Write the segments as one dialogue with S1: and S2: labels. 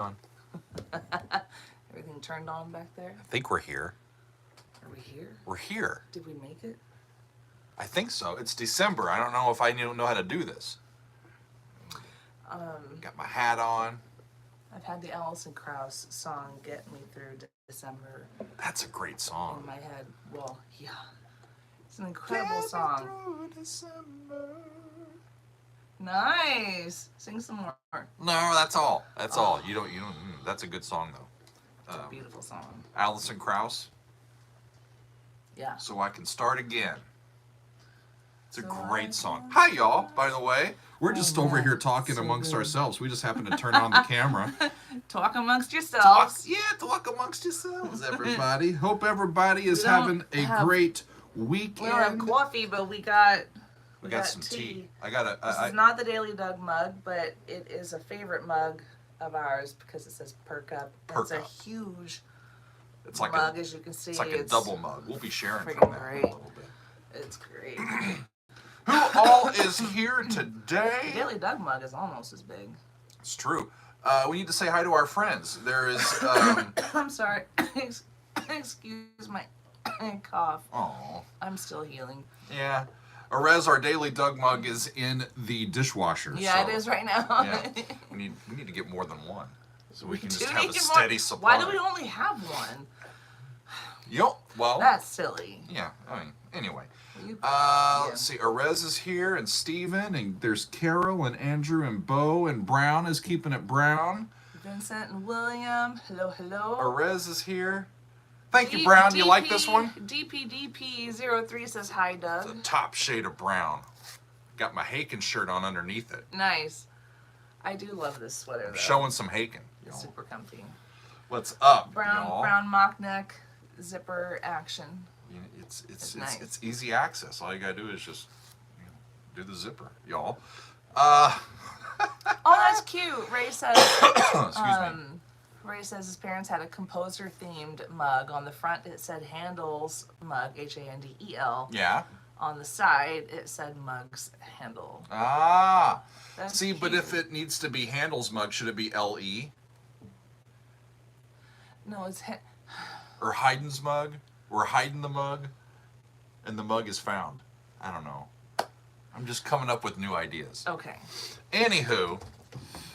S1: on?
S2: Everything turned on back there?
S1: I think we're here.
S2: Are we here?
S1: We're here.
S2: Did we make it?
S1: I think so. It's December. I don't know if I know how to do this. Got my hat on.
S2: I've had the Alison Krauss song get me through December
S1: That's a great song.
S2: in my head. Well, yeah. It's an incredible song. Nice. Sing some more.
S1: No, that's all. That's all. You don't. That's a good song though.
S2: It's a beautiful song.
S1: Alison Krauss.
S2: Yeah.
S1: So I can start again. It's a great song. Hi, y'all. By the way, we're just over here talking amongst ourselves. We just happened to turn on the camera.
S2: Talk amongst yourselves.
S1: Talk amongst yourselves, everybody. Hope everybody is having a great weekend.
S2: We don't have coffee, but we got
S1: some tea.
S2: This is not the Daily Doug mug, but it is a favorite mug of ours because it says Perk Up. It's a huge mug, as you can see.
S1: It's like a double mug. We'll be sharing
S2: from
S1: that
S2: great.
S1: in a little bit.
S2: It's great.
S1: Who all is here today?
S2: The Daily Doug mug is almost as big.
S1: It's true. We need to say hi to our friends. There is...
S2: I'm sorry. Excuse my cough.
S1: Oh.
S2: I'm still healing.
S1: Yeah. Arez, our Daily Doug mug is in the dishwasher.
S2: Yeah, so, it is right now.
S1: Yeah. We need to get more than one. So we can just have a steady supply.
S2: Why do we only have one?
S1: Well...
S2: That's silly.
S1: Yeah, I mean, anyway. Let's see, Arez is here, and Steven, and there's Carol, and Andrew, and Bo, and Brown is keeping it brown.
S2: Vincent and William, hello, hello.
S1: Arez is here. Thank you, Brown. You like this one?
S2: DPDP03 says hi, Doug.
S1: It's a top shade of brown. Got my Haken shirt on underneath it.
S2: Nice. I do love this sweater, though.
S1: Showing some Haken.
S2: It's super comfy.
S1: What's up,
S2: brown mock neck, zipper action.
S1: It's
S2: nice.
S1: It's easy access. All you gotta do is just do the zipper, y'all. Oh,
S2: that's cute. Ray says.
S1: Excuse me.
S2: Ray says his parents had a composer-themed mug. On the front, it said Handel's mug, Handel.
S1: Yeah.
S2: On the side, it said Mug's Handel.
S1: Ah.
S2: That's
S1: See,
S2: cute.
S1: but if it needs to be Handel's mug, should it be LE?
S2: No, it's
S1: or Haydn's mug? We're hiding the mug, and the mug is found. I don't know. I'm just coming up with new ideas.
S2: Okay.
S1: Anywho,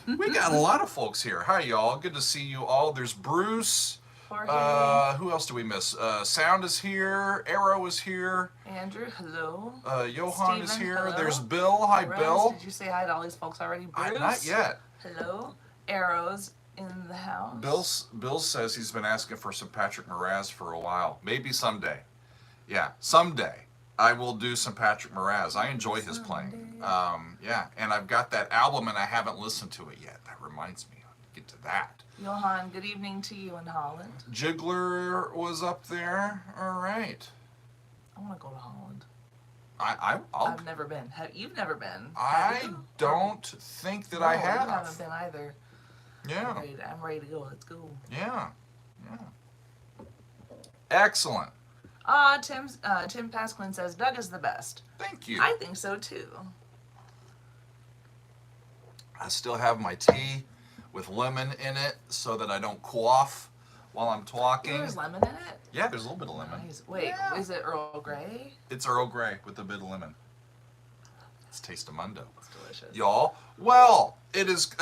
S1: we got a lot of folks here. Hi, y'all. Good to see you all. There's Bruce.
S2: Jorge.
S1: Who else do we miss? Sound is here. Arrow is here.
S2: Andrew, hello.
S1: Johan is
S2: Steven,
S1: here.
S2: hello.
S1: There's Bill. Hi,
S2: Rose,
S1: Bill.
S2: Did you say hi to all these folks already? Bruce?
S1: Not yet.
S2: Hello. Arrows in the house.
S1: Bill says he's been asking for some Patrick Moraz for a while. Maybe someday. Yeah, someday I will do some Patrick Moraz. I enjoy his playing. Yeah, and I've got that album and I haven't listened to it yet. That reminds me. I'll get to that.
S2: Johan, good evening to you in Holland.
S1: Jiggler was up there. All right.
S2: I want to go to Holland.
S1: I've
S2: never been. You've never been.
S1: I don't think that I have.
S2: I haven't been either.
S1: Yeah.
S2: I'm ready to go. Let's go.
S1: Yeah. Excellent.
S2: Tim Pasquin says Doug is the best.
S1: Thank you.
S2: I think so too.
S1: I still have my tea with lemon in it so that I don't cough while I'm talking.
S2: There's lemon in it?
S1: Yeah, there's a little bit of lemon.
S2: Nice. Wait, is it Earl Grey?
S1: It's Earl Grey with a bit of lemon. It's Taste-a-mundo.
S2: It's delicious.
S1: Y'all, well, it is.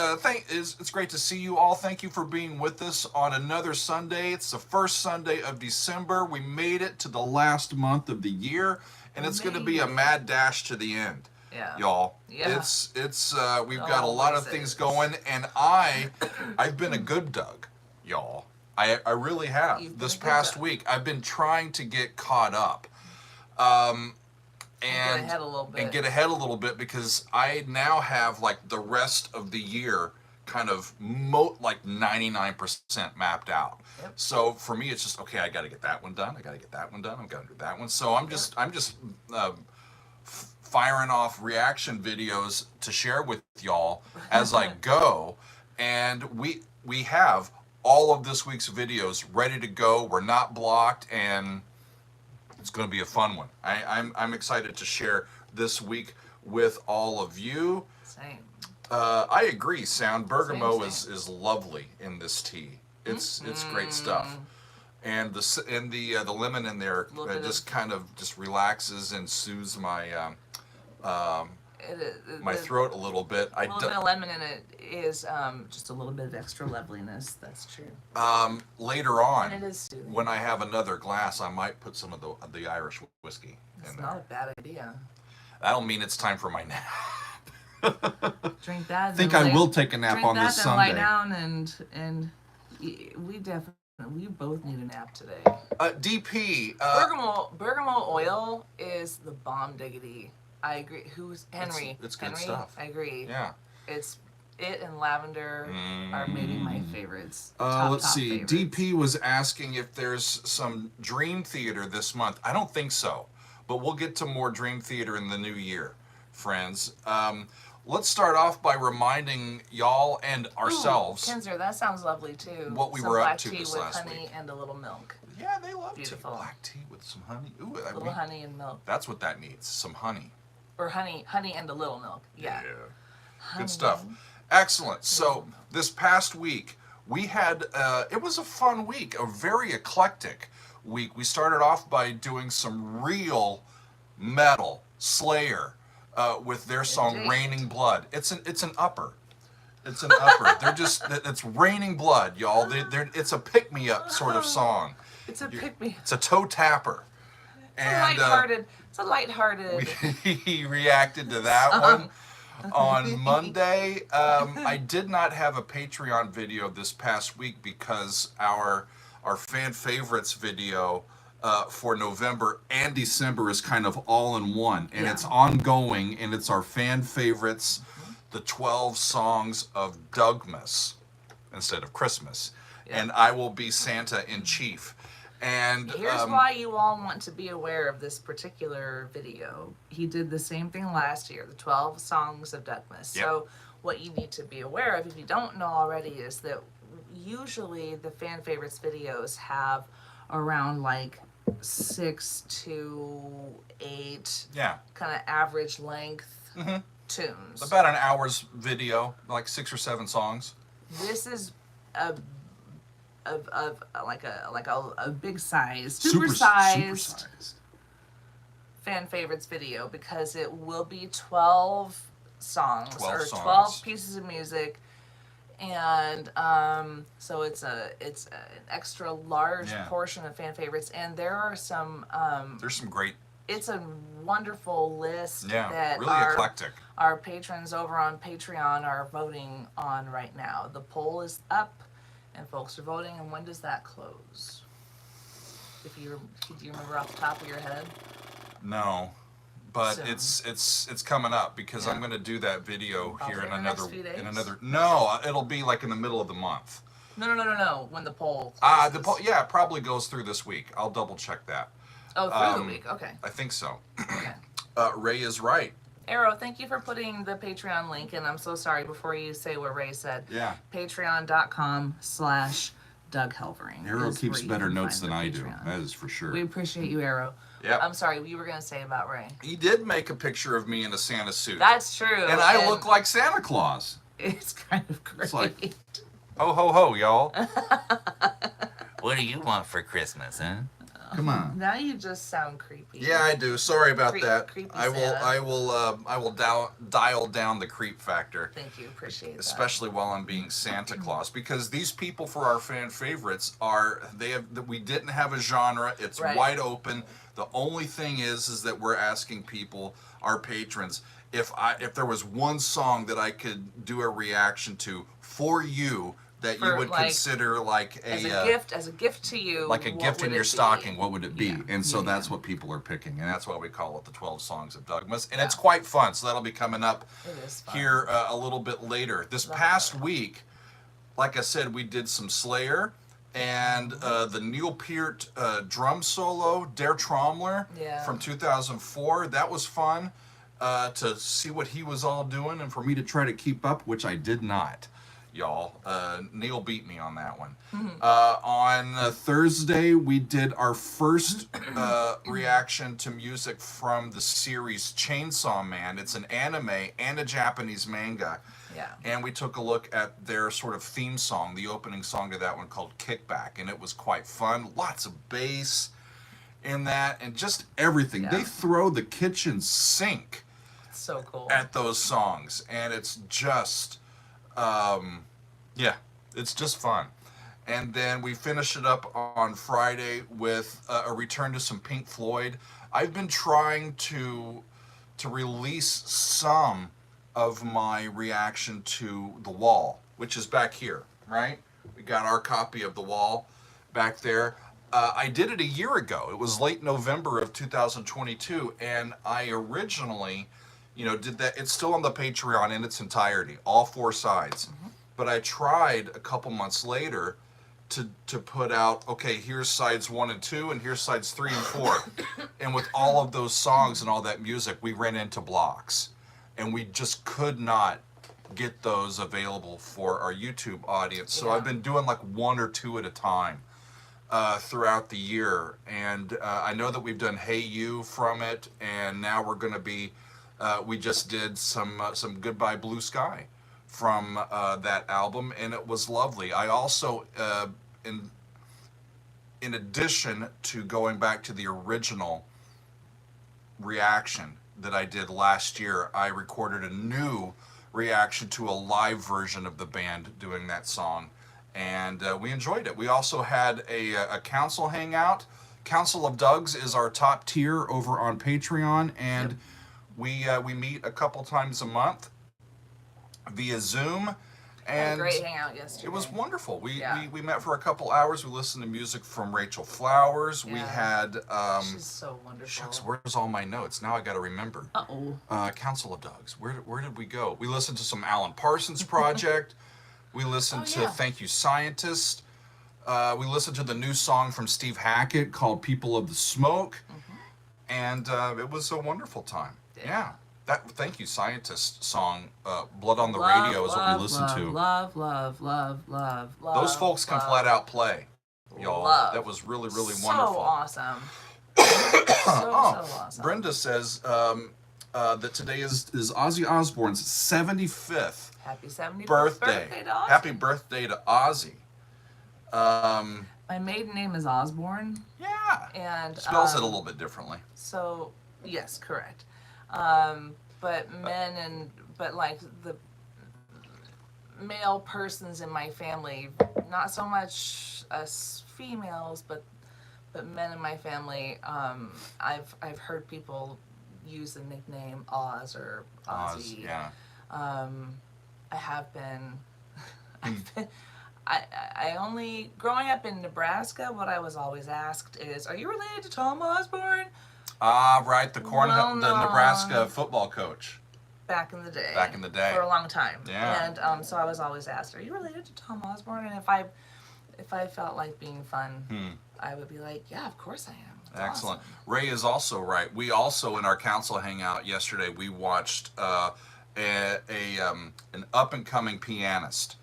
S1: It's great to see you all. Thank you for being with us on another Sunday. It's the first Sunday of December. We made it to the last month of the year, and it's going to be a mad dash to the end.
S2: Yeah.
S1: Y'all.
S2: Yeah.
S1: We've got a lot of things going, and I've been a good Doug, y'all. I really have. This past week, I've been trying to get caught up. And get ahead a little bit because I now have like the rest of the year kind of like 99% mapped out.
S2: Yep.
S1: So for me, it's just okay. I got to get that one done. I got to get that one done. I'm going to do that one. So I'm just firing off reaction videos to share with y'all as I go, and we have all of this week's videos ready to go. We're not blocked, and it's going to be a fun one. I'm excited to share this week with all of you.
S2: Same.
S1: I agree. Sound bergamot
S2: Same.
S1: is lovely in this tea. It's great stuff, and the lemon in there just kind of just relaxes and soothes my my throat a little bit.
S2: A little bit of lemon in it is just a little bit of extra loveliness. That's true.
S1: Later on,
S2: And it is soothing.
S1: when I have another glass, I might put some of the Irish whiskey
S2: It's
S1: in
S2: not
S1: there.
S2: a bad idea.
S1: That'll mean it's time for my nap.
S2: Drink that.
S1: I think I will take a nap on this
S2: Drink that,
S1: Sunday.
S2: lie down, and we both need a nap today.
S1: DP.
S2: Bergamot oil is the bomb diggity. I agree. Who's Henry?
S1: It's good
S2: Henry?
S1: stuff.
S2: I agree.
S1: Yeah.
S2: It and lavender are maybe my favorites.
S1: Let's
S2: top
S1: see.
S2: favorites.
S1: DP was asking if there's some Dream Theater this month. I don't think so, but we'll get to more Dream Theater in the new year, friends. Let's start off by reminding y'all and ourselves.
S2: Ooh, Kinzer, that sounds lovely too.
S1: What we
S2: Some
S1: were up
S2: black
S1: to
S2: tea
S1: this
S2: with
S1: last
S2: honey
S1: week.
S2: and a little milk.
S1: Yeah, they love
S2: Beautiful.
S1: tea. Black tea with some honey. Ooh,
S2: A little honey and milk.
S1: that's what that needs. Some honey.
S2: Or honey and a little milk. Yeah.
S1: Good stuff. Excellent. So this past week we had it was a fun week, a very eclectic week. We started off by doing some real metal, Slayer, with their song
S2: Indeed.
S1: "Raining Blood." It's an upper. It's an upper. It's raining blood, y'all. It's a pick me up sort of song.
S2: It's a pick-me.
S1: It's a toe tapper. And
S2: It's a lighthearted.
S1: he reacted to that one on Monday. I did not have a Patreon video this past week because our fan favorites video for November and December is kind of all in one, and it's ongoing, and it's our fan favorites, the 12 songs of Dougmas instead of Christmas, and I will be Santa in chief. And
S2: Here's why you all want to be aware of this particular video. He did the same thing last year, the 12 songs of Dougmas.
S1: Yep.
S2: So what you need to be aware of, if you don't know already, is that usually the fan favorites videos have around like 6 to 8 kind of average length tunes.
S1: about an hour's video, like 6 or 7 songs.
S2: This is a big size, super sized fan favorites video, because it will be 12 songs, 12 pieces of music, and so it's an extra large portion of fan favorites, and there are some
S1: there's some great,
S2: it's a wonderful list that
S1: really eclectic.
S2: Our patrons over on Patreon are voting on right now. The poll is up and folks are voting, and when does that close? Do you remember off the top of your head?
S1: No, but
S2: Soon.
S1: it's coming up, because I'm going to do that video here in
S2: the
S1: another
S2: next few days?
S1: No, it'll be like in the middle of the month.
S2: No. When the poll
S1: The poll, it probably goes through this week. I'll double check that.
S2: Oh, through the week. Okay.
S1: I think so.
S2: Okay.
S1: Ray is right.
S2: Arrow, thank you for putting the Patreon link in. I'm so sorry, before you say what Ray said.
S1: Yeah.
S2: Patreon.com/Doug Helvering.
S1: Arrow
S2: is
S1: keeps
S2: where you
S1: better
S2: can
S1: notes
S2: find
S1: than
S2: the
S1: I do.
S2: Patreon.
S1: That is for sure.
S2: We appreciate you, Arrow.
S1: Yep.
S2: I'm sorry, what you were going to say about Ray.
S1: He did make a picture of me in a Santa suit.
S2: That's true.
S1: And I look like Santa Claus.
S2: It's kind of great.
S1: It's like, ho, ho, ho, y'all.
S3: What do you want for Christmas, huh?
S1: Come on.
S2: Now you just sound creepy.
S1: Yeah, I do. Sorry about that.
S2: Creepy
S1: I will dial down the creep factor.
S2: Thank you. Appreciate that.
S1: Especially while I'm being Santa Claus, because these people for our fan favorites we didn't have a genre. It's wide open. The only thing is that we're asking people, our patrons, if there was one song that I could do a reaction to for you that you would consider like
S2: as a gift to you,
S1: like a gift in your stocking, what would it be?
S2: Yeah.
S1: And so that's what people are picking, and that's why we call it the 12 Songs of Dougmas. And it's quite fun, so that'll be coming up here a little bit later. This past week, like I said, we did some Slayer, and the Neil Peart drum solo, Der Trommler, from 2004. That was fun to see what he was all doing, and for me to try to keep up, which I did not. Y'all, Neil beat me on that one. On Thursday, we did our first reaction to music from the series Chainsaw Man. It's an anime and a Japanese manga,
S2: Yeah.
S1: And we took a look at their sort of theme song, the opening song to that one called Kickback, and it was quite fun. Lots of bass in that, and just everything.
S2: Yeah.
S1: They throw the kitchen sink
S2: So cool.
S1: at those songs, and it's just, yeah, it's just fun. And then we finish it up on Friday with a return to some Pink Floyd. I've been trying to release some of my reaction to The Wall, which is back here, right? We got our copy of The Wall back there. I did it a year ago. It was late November of 2022, and I originally, did that. It's still on the Patreon in its entirety, all 4 sides. Mm-hmm. But I tried a couple months later to put out, okay, here's sides 1 and 2, and here's sides 3 and 4. And with all of those songs and all that music, we ran into blocks. And we just could not get those available for our YouTube audience. So I've been doing like 1 or 2 at a time throughout the year. And I know that we've done Hey You from it, and now we're going to be, we just did some Goodbye Blue Sky from that album, and it was lovely. I also, in addition to going back to the original reaction that I did last year, I recorded a new reaction to a live version of the band doing that song, and we enjoyed it. We also had a council hangout. Council of Dougs is our top tier over on Patreon, and we meet a couple times a month via Zoom. And
S2: had a great hangout yesterday.
S1: It was wonderful. We met for a couple hours. We listened to music from Rachel Flowers. Yeah. We had
S2: she's so wonderful.
S1: Shucks, where's all my notes? Now I got to remember. Council of Dougs. Where did we go? We listened to some Alan Parsons Project. We listened to Thank You Scientist. We listened to the new song from Steve Hackett called People of the Smoke. Mm-hmm. And it was a wonderful time. Yeah. That Thank You Scientist song, Blood on the Radio, is what we listened to.
S2: Love.
S1: Those folks can flat out play, y'all. That was really, really wonderful.
S2: So awesome. so awesome.
S1: Brenda says that today is Ozzy Osbourne's 75th
S2: Happy 75th
S1: birthday.
S2: To Ozzy.
S1: Happy birthday to Ozzy.
S2: My maiden name is Osbourne.
S1: Yeah.
S2: And
S1: spells it a little bit differently.
S2: So, yes, correct. But like the male persons in my family, not so much us females, but men in my family, I've heard people use the nickname Oz or Ozzy.
S1: Yeah.
S2: I have been. I only growing up in Nebraska, what I was always asked is, "Are you related to Tom Osborne?"
S1: Right, the Nebraska football coach.
S2: Back in the day. For a long time.
S1: Yeah.
S2: And so I was always asked, "Are you related to Tom Osborne?" And if I felt like being fun, I would be like, "Yeah, of course I am." It's
S1: excellent.
S2: Awesome.
S1: Ray is also right. We also, in our council hangout yesterday, we watched an up and coming pianist,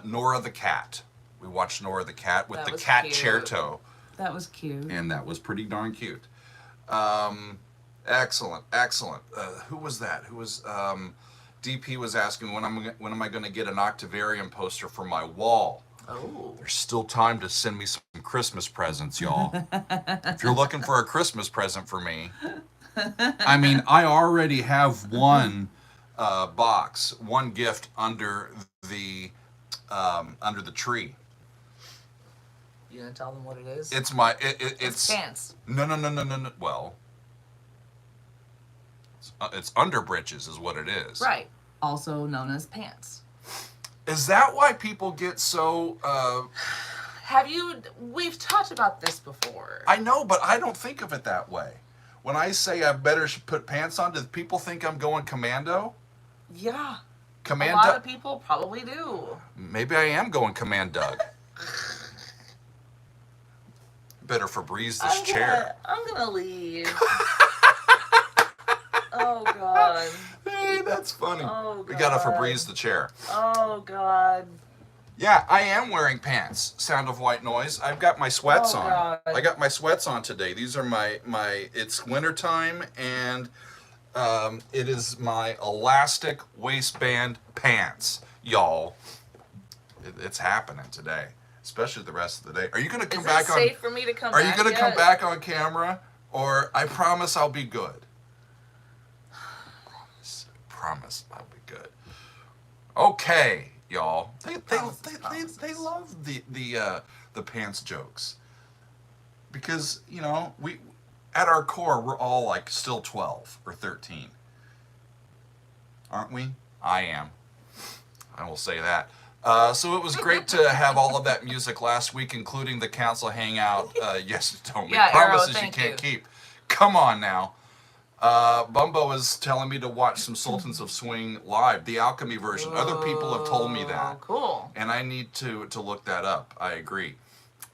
S1: Nora the Cat. We watched Nora the Cat with the Catcerto.
S2: That was cute.
S1: And that was pretty darn cute. Excellent. Who was that? DP was asking when am I going to get an Octavarium poster for my wall?
S2: Oh.
S1: There's still time to send me some Christmas presents, y'all. If you're looking for a Christmas present for me, I mean, I already have one box, one gift under the tree.
S2: You gonna tell them what it is?
S1: It's
S2: it's pants.
S1: No. Well, it's underbritches is what it is.
S2: Right. Also known as pants.
S1: Is that why people get so?
S2: We've talked about this before.
S1: I know, but I don't think of it that way. When I say I better put pants on, do people think I'm going commando?
S2: Yeah.
S1: Command.
S2: A lot of people probably do.
S1: Maybe I am going Command Doug. Better Febreze this chair.
S2: I'm gonna leave. Oh God.
S1: Hey, that's funny.
S2: Oh God.
S1: We gotta Febreze the chair.
S2: Oh God.
S1: Yeah, I am wearing pants. Sound of White Noise. I've got my sweats on.
S2: God.
S1: I got my sweats on today. These are my. It's wintertime, and It is my elastic waistband pants, y'all. It's happening today, especially the rest of the day. Are you gonna come back on?
S2: Is it safe for me to come
S1: Are
S2: back?
S1: you gonna come back on camera, or I promise I'll be good. Promise I'll be good. Okay, y'all. They love the pants jokes because we at our core we're all like still 12 or 13, aren't we? I am. I will say that. So it was great to have all of that music last week, including the council hangout. Yes, don't make promises you can't keep. Come on now. Bumbo is telling me to watch some Sultans of Swing live, the Alchemy version. Other people have told me that.
S2: Cool.
S1: And I need to look that up. I agree.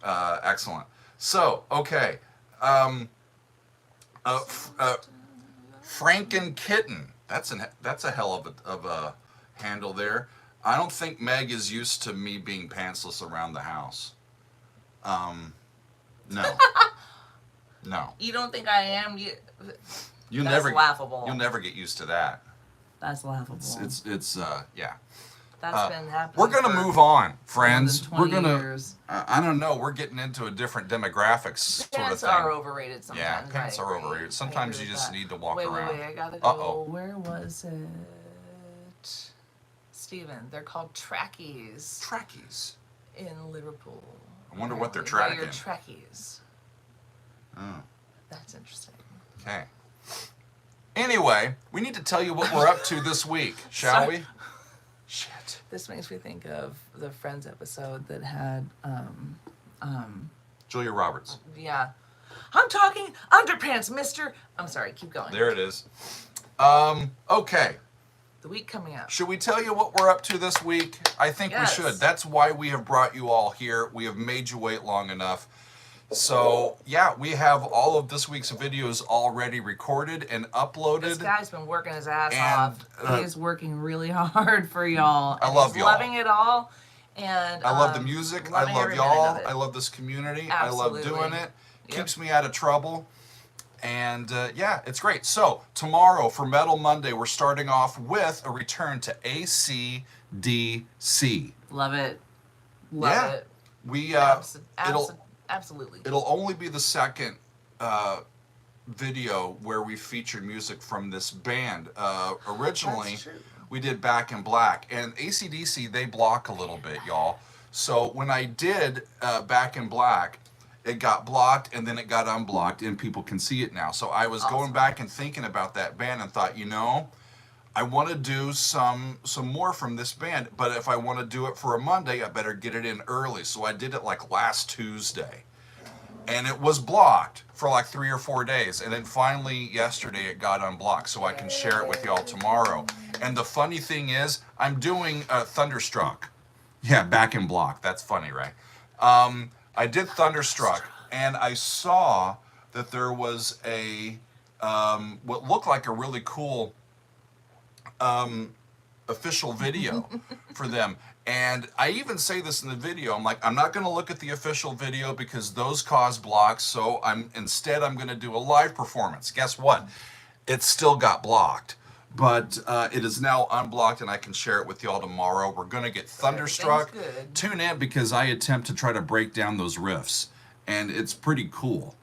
S1: Excellent. So, okay. Franken Kitten. That's a hell of a handle there. I don't think Meg is used to me being pantsless around the house. No. No.
S2: You don't think I am? That's
S1: laughable. You'll never get used to that.
S2: That's laughable.
S1: It's yeah.
S2: That's been happening.
S1: We're gonna move on, friends.
S2: We're gonna.
S1: I don't know. We're getting into a different demographics sort of
S2: Pants
S1: thing.
S2: are overrated sometimes.
S1: Yeah, pants are overrated. Sometimes you just need to walk around.
S2: Wait, I gotta go. Where was it? Steven, they're called trackies.
S1: Trackies.
S2: In Liverpool.
S1: I wonder what they're tracking.
S2: Your trackies.
S1: Oh.
S2: That's interesting.
S1: Okay. Anyway, we need to tell you what we're up to this week, shall we? Shit.
S2: This makes me think of the Friends episode that had
S1: Julia Roberts.
S2: Yeah. I'm talking underpants, mister. I'm sorry, keep going.
S1: There it is. Okay.
S2: The week coming up.
S1: Should we tell you what we're up to this week? I think we should. That's why we have brought you all here. We have made you wait long enough. So, yeah, we have all of this week's videos already recorded and uploaded.
S2: This guy's been working his ass off. He's working really hard for y'all.
S1: I love y'all.
S2: Loving it all. And
S1: I love the music. I love y'all. I love this community.
S2: Absolutely.
S1: I love doing it. Keeps me out of trouble. And, yeah, it's great. So, tomorrow for Metal Monday, we're starting off with a return to AC/DC.
S2: Love it. Love it.
S1: We,
S2: Absolutely.
S1: It'll only be the second video where we featured music from this band. Originally, we did Back in Black. And AC/DC, they block a little bit, y'all. So when I did Back in Black, it got blocked and then it got unblocked and people can see it now. So I was going back and thinking about that band and thought, I want to do some more from this band, but if I want to do it for a Monday, I better get it in early. So I did it like last Tuesday, and it was blocked for like 3 or 4 days, and then finally yesterday it got unblocked, so I can share it with y'all tomorrow. And the funny thing is, I'm doing Thunderstruck. Yeah, Back in Block. That's funny, right? I did Thunderstruck, and I saw that there was a what looked like a really cool official video for them. And I even say this in the video, I'm like, I'm not going to look at the official video because those cause blocks, so I'm going to do a live performance. Guess what? It still got blocked, but it is now unblocked and I can share it with y'all tomorrow. We're going to get Thunderstruck. Tune in because I attempt to try to break down those riffs, and it's pretty cool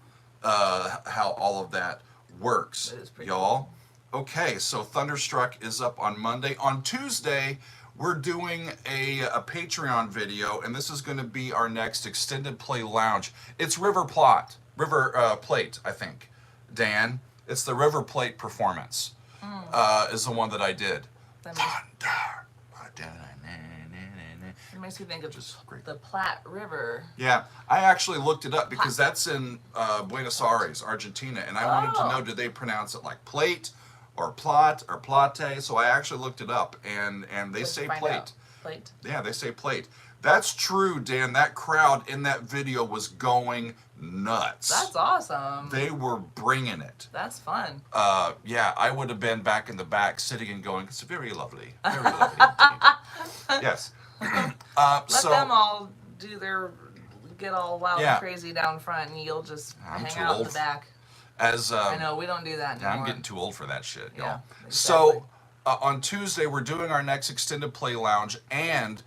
S1: how all of that works, y'all. Cool. Okay, so Thunderstruck is up on Monday. On Tuesday, we're doing a Patreon video, and this is going to be our next extended play lounge. It's River Plate, I think, Dan. It's the River Plate performance is the one that I did. Thunder.
S2: It makes me think of the Platte River.
S1: Yeah, I actually looked it up because that's in Buenos Aires, Argentina, and I wanted to know, do they pronounce it like plate or plot or plate? So I actually looked it up, and they say plate.
S2: Plate?
S1: Yeah, they say plate. That's true, Dan. That crowd in that video was going nuts.
S2: That's awesome.
S1: They were bringing it.
S2: That's fun.
S1: Yeah, I would have been back in the back sitting and going, it's very lovely. Very lovely indeed. Yes.
S2: Let them all get all wild and crazy down front, and you'll just hang out in the back.
S1: As
S2: I know we don't do that anymore.
S1: I'm getting too old for that shit, y'all.
S2: Yeah, exactly.
S1: So on Tuesday we're doing our next extended play lounge, and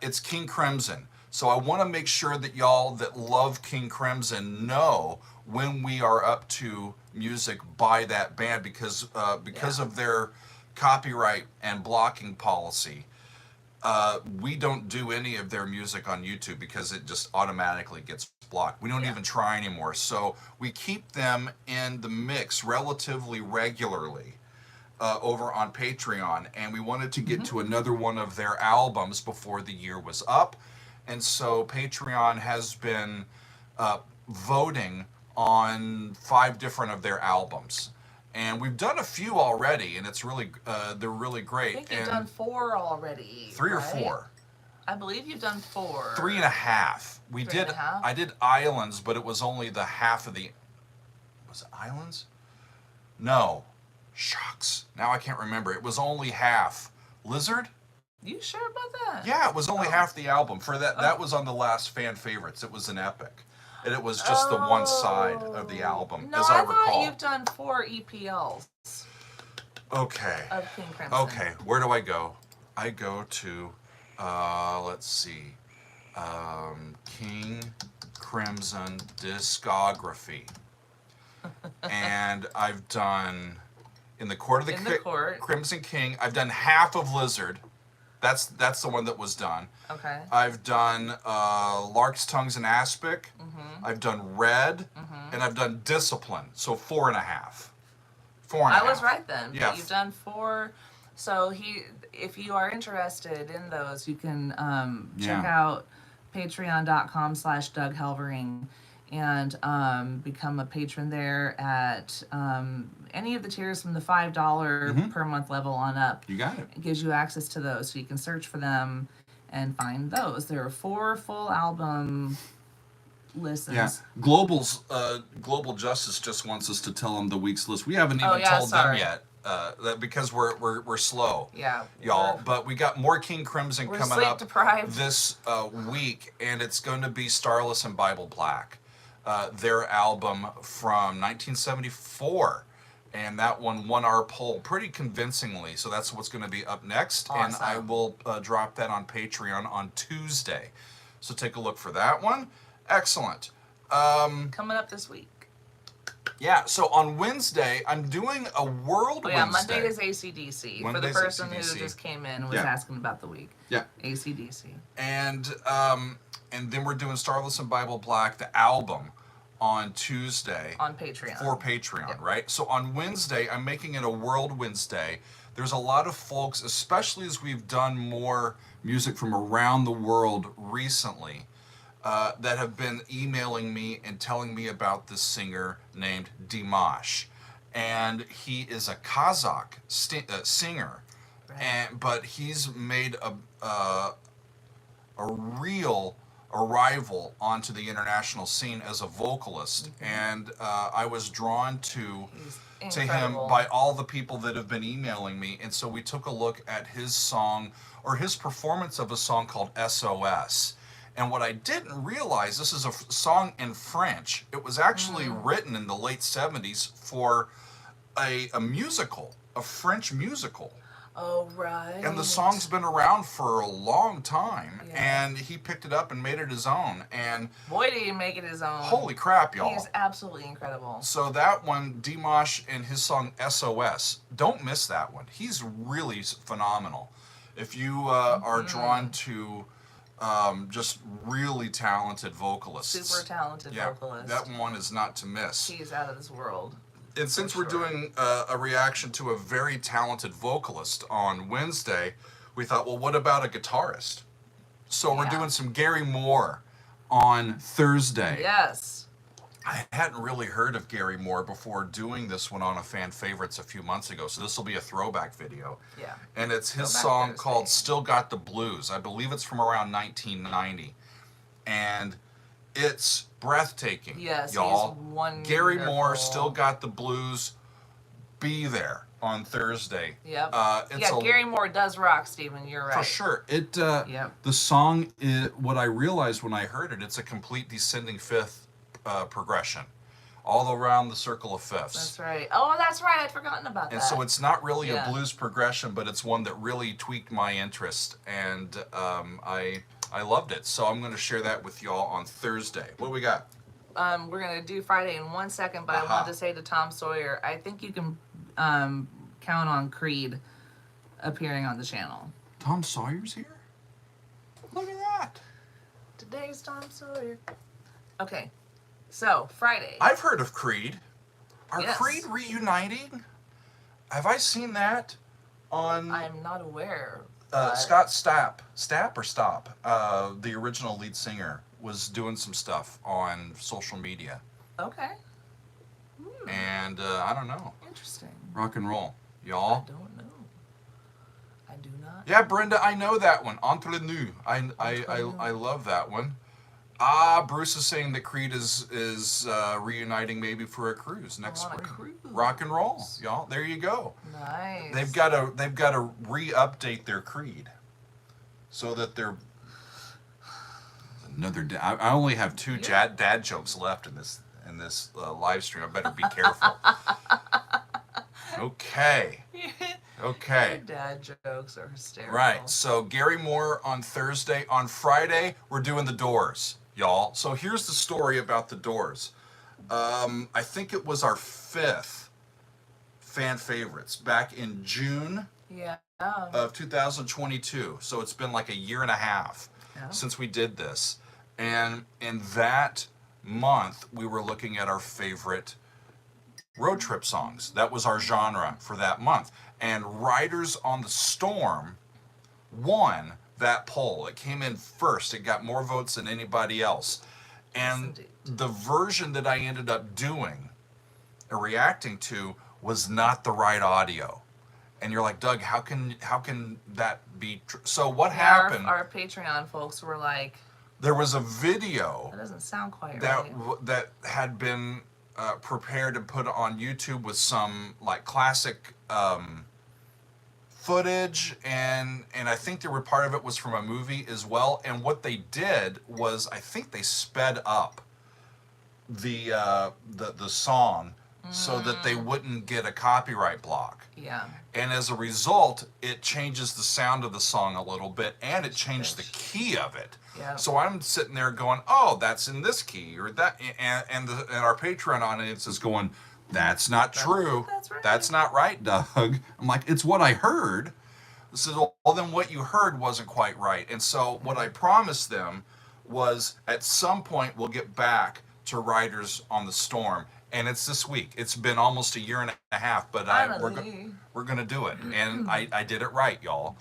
S1: it's King Crimson. So I want to make sure that y'all that love King Crimson know when we are up to music by that band, because of their copyright and blocking policy. We don't do any of their music on YouTube because it just automatically gets blocked. We don't even try anymore. So we keep them in the mix relatively regularly over on Patreon. And we wanted to get to another one of their albums before the year was up. And so Patreon has been voting on 5 different of their albums. And we've done a few already, and it's really, they're really great.
S2: I think you've done 4 already.
S1: 3 or
S2: right?
S1: 4.
S2: I believe you've done 4.
S1: 3.5. We
S2: Three
S1: did.
S2: and a half?
S1: I did Islands, but it was only the half of the. Was it Islands? No. Shucks. Now I can't remember. It was only half. Lizard?
S2: You sure about that?
S1: Yeah, it was only half the album. For that, that was on the last fan favorites. It was an epic. And it was just the one side of the album,
S2: No,
S1: as I
S2: I
S1: recall.
S2: thought you've done 4 EPLs
S1: Okay.
S2: of King Crimson.
S1: Okay, where do I go? I go to, let's see, King Crimson discography. And I've done, in the Court of the Crimson King, I've done half of Lizard. That's the one that was done.
S2: Okay.
S1: I've done Lark's Tongues and Aspic. I've done Red, and I've done Discipline. So 4.5. 4.5.
S2: I was right then.
S1: Yeah.
S2: But you've done 4. So if you are interested in those, you can check out patreon.com/Doug Helvering and become a patron there at any of the tiers from the $5 per month level on up.
S1: You got it.
S2: It gives you access to those, so you can search for them and find those. There are 4 full album listens.
S1: Yeah. Global Justice just wants us to tell them the week's list. We haven't even told them yet. That because we're slow.
S2: Yeah.
S1: Y'all. But we got more King Crimson
S2: We're
S1: coming
S2: sleep
S1: up
S2: deprived.
S1: this week, and it's going to be Starless and Bible Black. Their album from 1974, and that one won our poll pretty convincingly, so that's what's going to be up next.
S2: Awesome.
S1: And I will drop that on Patreon on Tuesday, so take a look for that one. Excellent.
S2: Coming up this week.
S1: Yeah, so on Wednesday I'm doing a World Wednesday.
S2: Monday is ACDC. For the
S1: Monday's
S2: person
S1: AC/DC.
S2: who just came in and was asking about the week.
S1: Yeah.
S2: ACDC.
S1: And then we're doing Starless and Bible Black, the album, on Tuesday.
S2: On Patreon.
S1: For Patreon, right? So on Wednesday, I'm making it a World Wednesday. There's a lot of folks, especially as we've done more music from around the world recently, that have been emailing me and telling me about this singer named Dimash. And he is a Kazakh singer,
S2: Right.
S1: but he's made a real arrival onto the international scene as a vocalist, and I was drawn to him
S2: incredible.
S1: by all the people that have been emailing me, and so we took a look at his song, or his performance of a song called SOS. And what I didn't realize, this is a song in French. It was actually written in the late 70s for a musical, a French musical.
S2: Oh, right.
S1: And the song's been around for a long time, and he picked it up and made it his own. And
S2: boy, did he make it his own.
S1: holy crap, y'all.
S2: He's absolutely incredible.
S1: So that one, Dimash and his song SOS, don't miss that one. He's really phenomenal. If you are drawn to just really talented vocalists.
S2: Super talented vocalist.
S1: That one is not to miss.
S2: He's out of this world.
S1: And since we're doing a reaction to a very talented vocalist on Wednesday, we thought, well, what about a guitarist? So we're doing some Gary Moore on Thursday.
S2: Yes.
S1: I hadn't really heard of Gary Moore before doing this one on a fan favorites a few months ago, so this will be a throwback video.
S2: Yeah.
S1: And it's his
S2: Throwback
S1: song
S2: Thursday.
S1: called Still Got the Blues. I believe it's from around 1990. And it's breathtaking.
S2: Yes,
S1: y'all.
S2: he's wonderful.
S1: Gary Moore, Still Got the Blues. Be there on Thursday.
S2: Yep.
S1: It's
S2: Gary Moore does rock, Steven. You're right.
S1: for sure. The song, what I realized when I heard it, it's a complete descending fifth progression all around the circle of fifths.
S2: That's right. Oh, that's right. I'd forgotten about that.
S1: And so it's not really
S2: Yeah.
S1: a blues progression, but it's one that really tweaked my interest, and I loved it. So I'm going to share that with y'all on Thursday. What do we got?
S2: We're gonna do Friday in 1 second, but I wanted to say to Tom Sawyer, I think you can count on Creed appearing on the channel.
S1: Tom Sawyer's here? Look at that.
S2: Today's Tom Sawyer. Okay, so Friday.
S1: I've heard of Creed. Are
S2: Yes.
S1: Creed reuniting? Have I seen that on
S2: I'm not aware.
S1: Scott Stapp, the original lead singer, was doing some stuff on social media.
S2: Okay.
S1: And I don't know.
S2: Interesting.
S1: Rock and roll.
S2: I
S1: Y'all?
S2: don't know. I do not.
S1: Yeah, Brenda, I know that one. Entre nous. I love that one. Bruce is saying that Creed is reuniting maybe for a cruise next
S2: On a
S1: spring.
S2: cruise.
S1: Rock and roll, y'all. There you go.
S2: Nice.
S1: They've got to re-update their Creed, so that they're another. I only have two dad jokes left in this live stream. I better be careful. Okay. Okay.
S2: Dad jokes are hysterical.
S1: Right. So Gary Moore on Thursday. On Friday, we're doing the Doors, y'all. So here's the story about the Doors. I think it was our 5th fan favorites back in June
S2: Yeah.
S1: of 2022. So it's been like a year and a half
S2: Yeah.
S1: since we did this. And in that month, we were looking at our favorite road trip songs. That was our genre for that month. And Riders on the Storm won that poll. It came in first. It got more votes than anybody else. And
S2: Yes,
S1: the version that I ended up doing or reacting to was not the right audio. And you're like, Doug, how can that be true? So what happened?
S2: Our Patreon folks were like,
S1: There was a video
S2: that doesn't sound quite
S1: that
S2: right.
S1: that had been prepared and put on YouTube with some like classic footage, and I think there were part of it was from a movie as well. And what they did was, I think they sped up the song so that they wouldn't get a copyright block.
S2: Yeah.
S1: And as a result, it changes the sound of the song a little bit, and it changed the key of it.
S2: Yeah.
S1: So I'm sitting there going, "Oh, that's in this key," or that, and our Patreon audience is going, "That's not true.
S2: That's right.
S1: That's not right, Doug." I'm like, "It's what I heard." So, well, then what you heard wasn't quite right. And so what I promised them was, at some point we'll get back to Riders on the Storm. And it's this week. It's been almost a year and a half, but we're going to do it. And I did it right, y'all.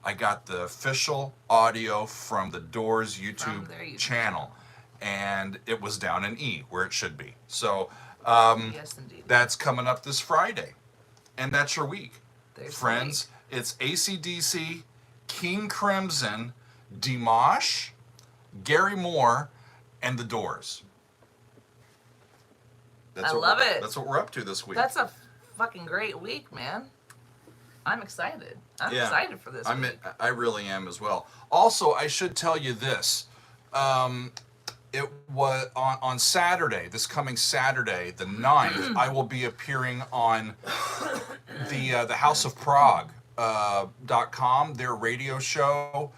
S1: I got the official audio from the Doors YouTube
S2: their YouTube
S1: channel, and it was down in E, where it should be. So
S2: Yes, indeed.
S1: that's coming up this Friday. And that's your week.
S2: There's
S1: Friends, it's AC/DC, King Crimson, Dimash, Gary Moore, and the Doors.
S2: I love it.
S1: That's what we're up to this week.
S2: That's a fucking great week, man. I'm excited. I'm
S1: Yeah.
S2: excited for this week.
S1: I really am as well. Also, I should tell you this. It was on Saturday, this coming Saturday, the 9th, I will be appearing on the House of Prague .com, their radio show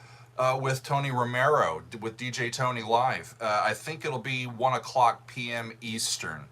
S1: with Tony Romero, with DJ Tony Live. I think it'll be 1:00 p.m. Eastern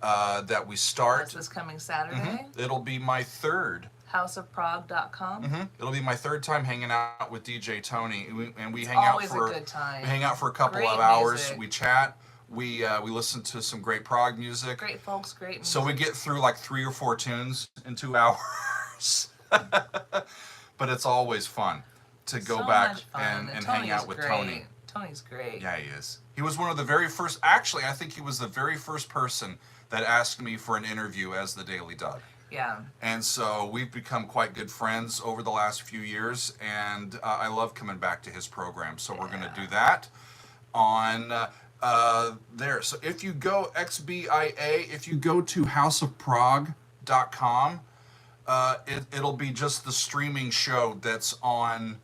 S1: that we start.
S2: That's this coming Saturday.
S1: It'll be my third.
S2: Houseofprague.com.
S1: It'll be my third time hanging out with DJ Tony, and we hang
S2: Always
S1: out for
S2: a good time.
S1: We hang out for a couple
S2: Great
S1: of hours.
S2: music.
S1: We chat. We listen to some great prog music.
S2: Great folks, great music.
S1: So we get through like 3 or 4 tunes in 2 hours. But it's always fun to go
S2: So
S1: back
S2: much fun.
S1: and hang
S2: Tony's
S1: out with
S2: great.
S1: Tony.
S2: Tony's great.
S1: Yeah, he is. He was one of the very first. Actually, I think he was the very first person that asked me for an interview as the Daily Doug.
S2: Yeah.
S1: And so we've become quite good friends over the last few years, and I love coming back to his program. So we're going to do that on there. So if you go XBIA, if you go to houseofprague.com, it'll be just the streaming show that's on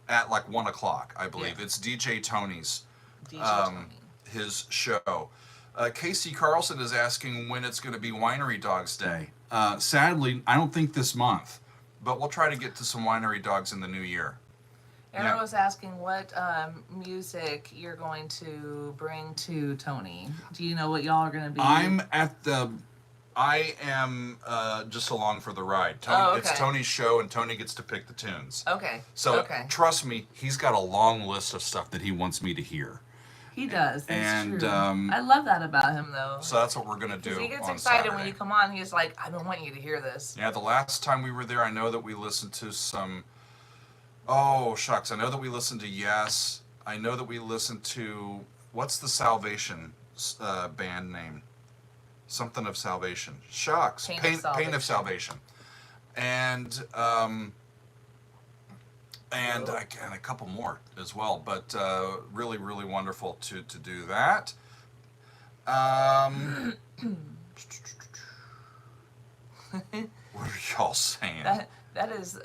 S1: at like 1:00, I believe.
S2: Yeah.
S1: It's DJ Tony's,
S2: DJ Tony.
S1: his show. Casey Carlson is asking when it's going to be Winery Dogs Day. Sadly, I don't think this month, but we'll try to get to some Winery Dogs in the new year.
S2: Aaron was asking what music you're going to bring to Tony. Do you know what y'all are going to be?
S1: I am just along for the ride. Tony,
S2: okay.
S1: It's Tony's show, and Tony gets to pick the tunes.
S2: Okay.
S1: So trust me, he's got a long list of stuff that he wants me to hear.
S2: He does. That's
S1: and
S2: true. I love that about him, though.
S1: So that's what we're gonna do.
S2: He gets
S1: on
S2: excited
S1: Saturday.
S2: when you come on. He's like, "I've been wanting you to hear this."
S1: Yeah, the last time we were there, I know that we listened to some. Oh shucks! I know that we listened to Yes. I know that we listened to what's the Salvation band name? Something of Salvation. Shucks. Pain of Salvation. And a couple more as well. But really, really wonderful to do that. What are y'all saying?
S2: That is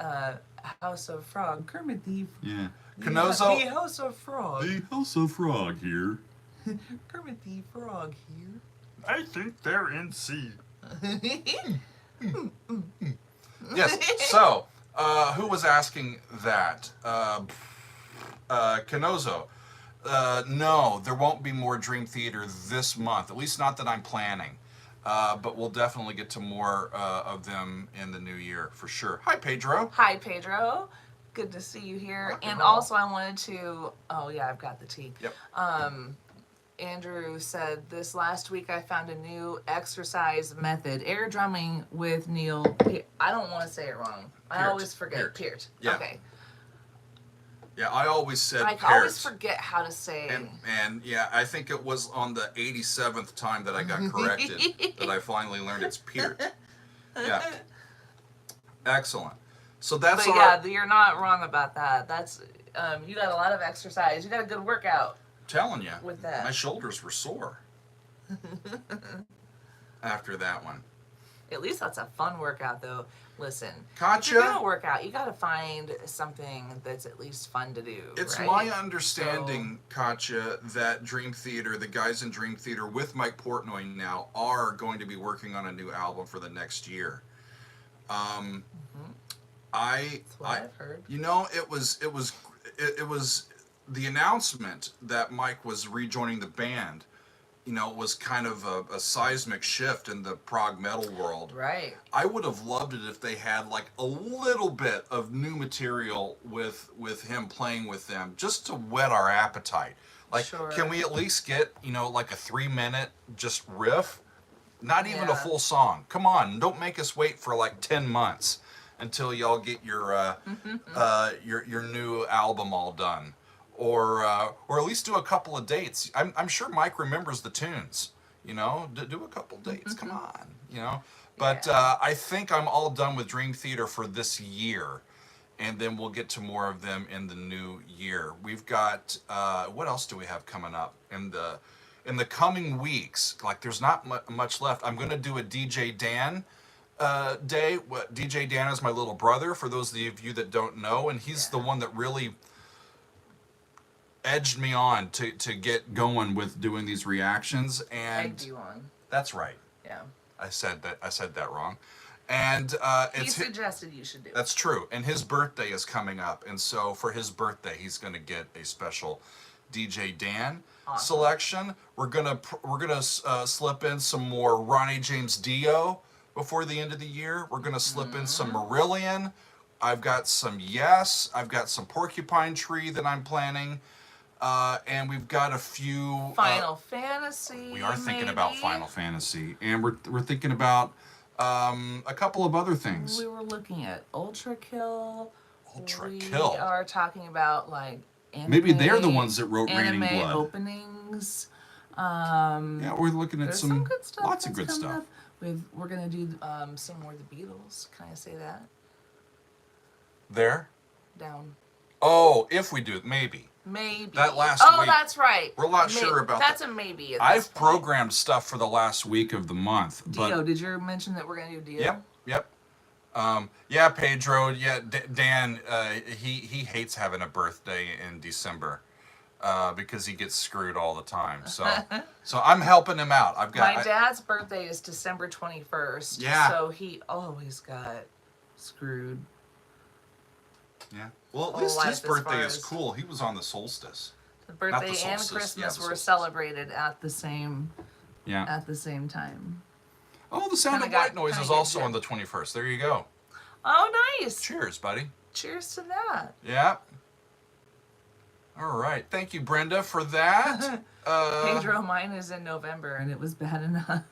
S2: House of Frog. Kermit the
S1: Yeah.
S2: Canozo. The House of Frog.
S1: The House of Frog here.
S2: Kermit the Frog here.
S1: I think they're in C. Yes. So, who was asking that? Canozo. No, there won't be more Dream Theater this month. At least not that I'm planning. But we'll definitely get to more of them in the new year for sure. Hi, Pedro.
S2: Hi, Pedro. Good to see you here. And also, I wanted to. Oh yeah, I've got the tea.
S1: Yep.
S2: Andrew said, this last week I found a new exercise method. Air drumming with Neil. I don't want to say it wrong. I always forget. Peart.
S1: Yeah.
S2: Okay.
S1: Yeah, I always said
S2: I always forget how to say.
S1: And yeah, I think it was on the 87th time that I got corrected that I finally learned it's Peart. Yeah. Excellent. So that's
S2: yeah, you're not wrong about that. That's you got a lot of exercise. You got a good workout.
S1: Telling you,
S2: with that.
S1: My shoulders were sore after that one.
S2: At least that's a fun workout, though. Listen,
S1: Katya,
S2: if you're gonna work out, you gotta find something that's at least fun to do.
S1: It's
S2: right?
S1: my understanding, Katya, that Dream Theater, the guys in Dream Theater with Mike Portnoy now, are going to be working on a new album for the next year.
S2: That's what I've heard.
S1: You know, it was the announcement that Mike was rejoining the band, you know, was kind of a seismic shift in the prog metal world.
S2: Right.
S1: I would have loved it if they had like a little bit of new material with him playing with them, just to whet our appetite. Like, Can we at least get, you know, like a 3-minute just riff? Not even a full song. Come on, don't make us wait for like 10 months until y'all get your new album all done. Or at least do a couple of dates. I'm sure Mike remembers the tunes. You know, do a couple dates. Come on, you know. But I think I'm all done with Dream Theater for this year, and then we'll get to more of them in the new year. We've got what else do we have coming up in the coming weeks? Like, there's not much left. I'm going to do a DJ Dan day. DJ Dan is my little brother, for those of you that don't know, and he's the one that really edged me on to get going with doing these reactions. And
S2: egged you on.
S1: That's right.
S2: Yeah.
S1: I said that wrong. And
S2: he suggested you should do it.
S1: That's true. And his birthday is coming up, and so for his birthday, he's going to get a special DJ Dan selection. We're gonna slip in some more Ronnie James Dio before the end of the year. We're gonna slip in some Marillion. I've got some Yes. I've got some Porcupine Tree that I'm planning. And we've got a few
S2: Final Fantasy.
S1: We are thinking about Final Fantasy, and we're thinking about a couple of other things.
S2: We were looking at Ultra Kill.
S1: We
S2: are talking about like anime,
S1: maybe they're the ones that wrote Raining
S2: anime
S1: Blood
S2: openings.
S1: Yeah, we're looking at some
S2: good stuff.
S1: Lots of good stuff.
S2: We're gonna do some more of the Beatles. Can I say that?
S1: There.
S2: Down.
S1: Oh, if we do, maybe.
S2: Maybe.
S1: That last week.
S2: Oh, that's right.
S1: We're not sure about
S2: that. That's
S1: that.
S2: a maybe.
S1: I've programmed stuff for the last week of the month.
S2: Dio, did you mention that we're going to do Dio?
S1: Yep. Yeah, Pedro. Yeah, Dan. He hates having a birthday in December. because he gets screwed all the time. So I'm helping him out.
S2: My dad's birthday is December 21st.
S1: Yeah.
S2: So he always got screwed.
S1: Yeah. Well, at least his birthday is cool. He was on the solstice.
S2: The birthday and Christmas were celebrated at the same time.
S1: Oh, the Sound of White Noise is also on the 21st. There you go.
S2: Oh, nice.
S1: Cheers, buddy.
S2: Cheers to that.
S1: Yeah. All right. Thank you, Brenda, for that.
S2: Pedro, mine is in November, and it was bad enough.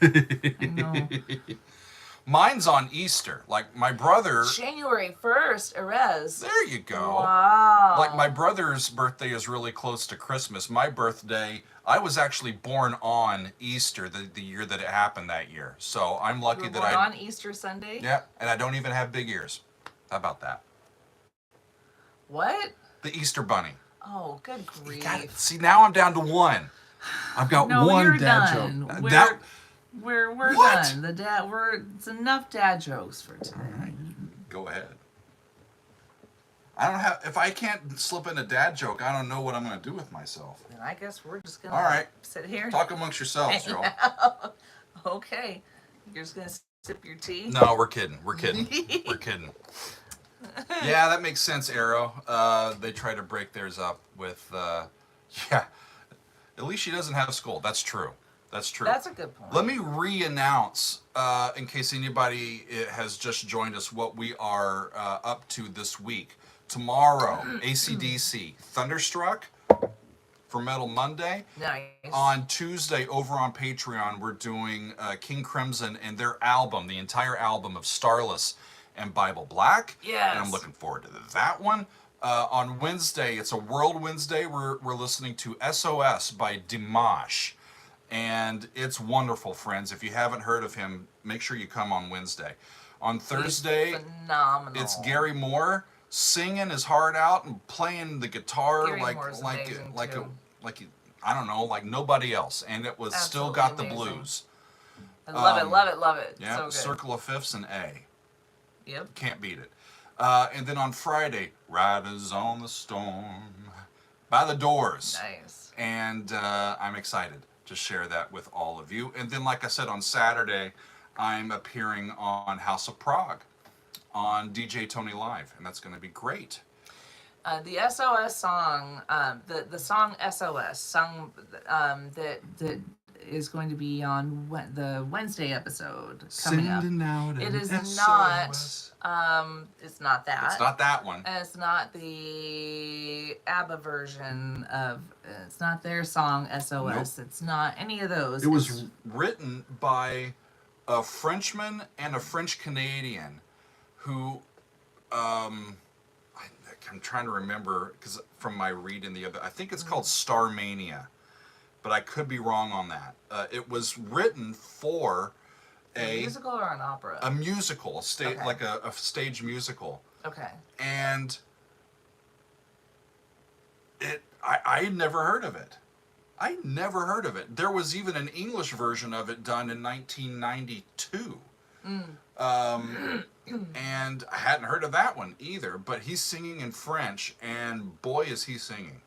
S2: I know.
S1: Mine's on Easter. Like my brother.
S2: January 1st, Erez.
S1: There you go.
S2: Wow.
S1: Like my brother's birthday is really close to Christmas. My birthday, I was actually born on Easter, the year that it happened that year. So I'm lucky
S2: you were
S1: that
S2: born on Easter Sunday?
S1: Yeah, and I don't even have big ears. How about that?
S2: What?
S1: The Easter bunny.
S2: Oh, good grief.
S1: See, now I'm down to one. I've got one dad joke.
S2: We're
S1: What?
S2: done. It's enough dad jokes for today.
S1: All right. Go ahead. If I can't slip in a dad joke, I don't know what I'm going to do with myself.
S2: Then I guess we're just going
S1: to
S2: sit here.
S1: Talk amongst yourselves, y'all.
S2: Okay. You're just going to sip your tea?
S1: No, we're kidding. We're kidding. We're kidding. Yeah, that makes sense, Arrow. They try to break theirs up with, at least she doesn't have school. That's true. That's true.
S2: That's a good point.
S1: Let me re-announce, in case anybody has just joined us, what we are up to this week. Tomorrow, AC/DC, Thunderstruck for Metal Monday.
S2: Nice.
S1: On Tuesday, over on Patreon, we're doing King Crimson and their album, the entire album of Starless and Bible Black.
S2: Yes.
S1: And I'm looking forward to that one. On Wednesday, it's a World Wednesday. We're listening to SOS by Dimash. And it's wonderful, friends. If you haven't heard of him, make sure you come on Wednesday. On Thursday,
S2: phenomenal.
S1: It's Gary Moore singing his heart out and playing the guitar
S2: Gary
S1: like nobody else. And it was still got the blues.
S2: I love it.
S1: Yeah,
S2: so good.
S1: Circle of Fifths and A.
S2: Yep.
S1: Can't beat it. And then on Friday, Riders on the Storm by The Doors.
S2: Nice.
S1: And I'm excited to share that with all of you. And then, like I said, on Saturday, I'm appearing on House of Prague on DJ Tony Live, and that's going to be great.
S2: The SOS song, the song SOS, sung that is going to be on the Wednesday episode coming up. It is not. It's not that.
S1: It's not that one.
S2: And it's not the ABBA version of. It's not their song SOS. Nope. It's not any of those.
S1: It was written by a Frenchman and a French Canadian, who, I'm trying to remember because from my reading the other, I think it's called Starmania. But I could be wrong on that. It was written for a
S2: musical or an opera?
S1: A musical, like a stage musical.
S2: Okay.
S1: And I had never heard of it. I never heard of it. There was even an English version of it done in 1992. And I hadn't heard of that one either. But he's singing in French, and boy, is he singing.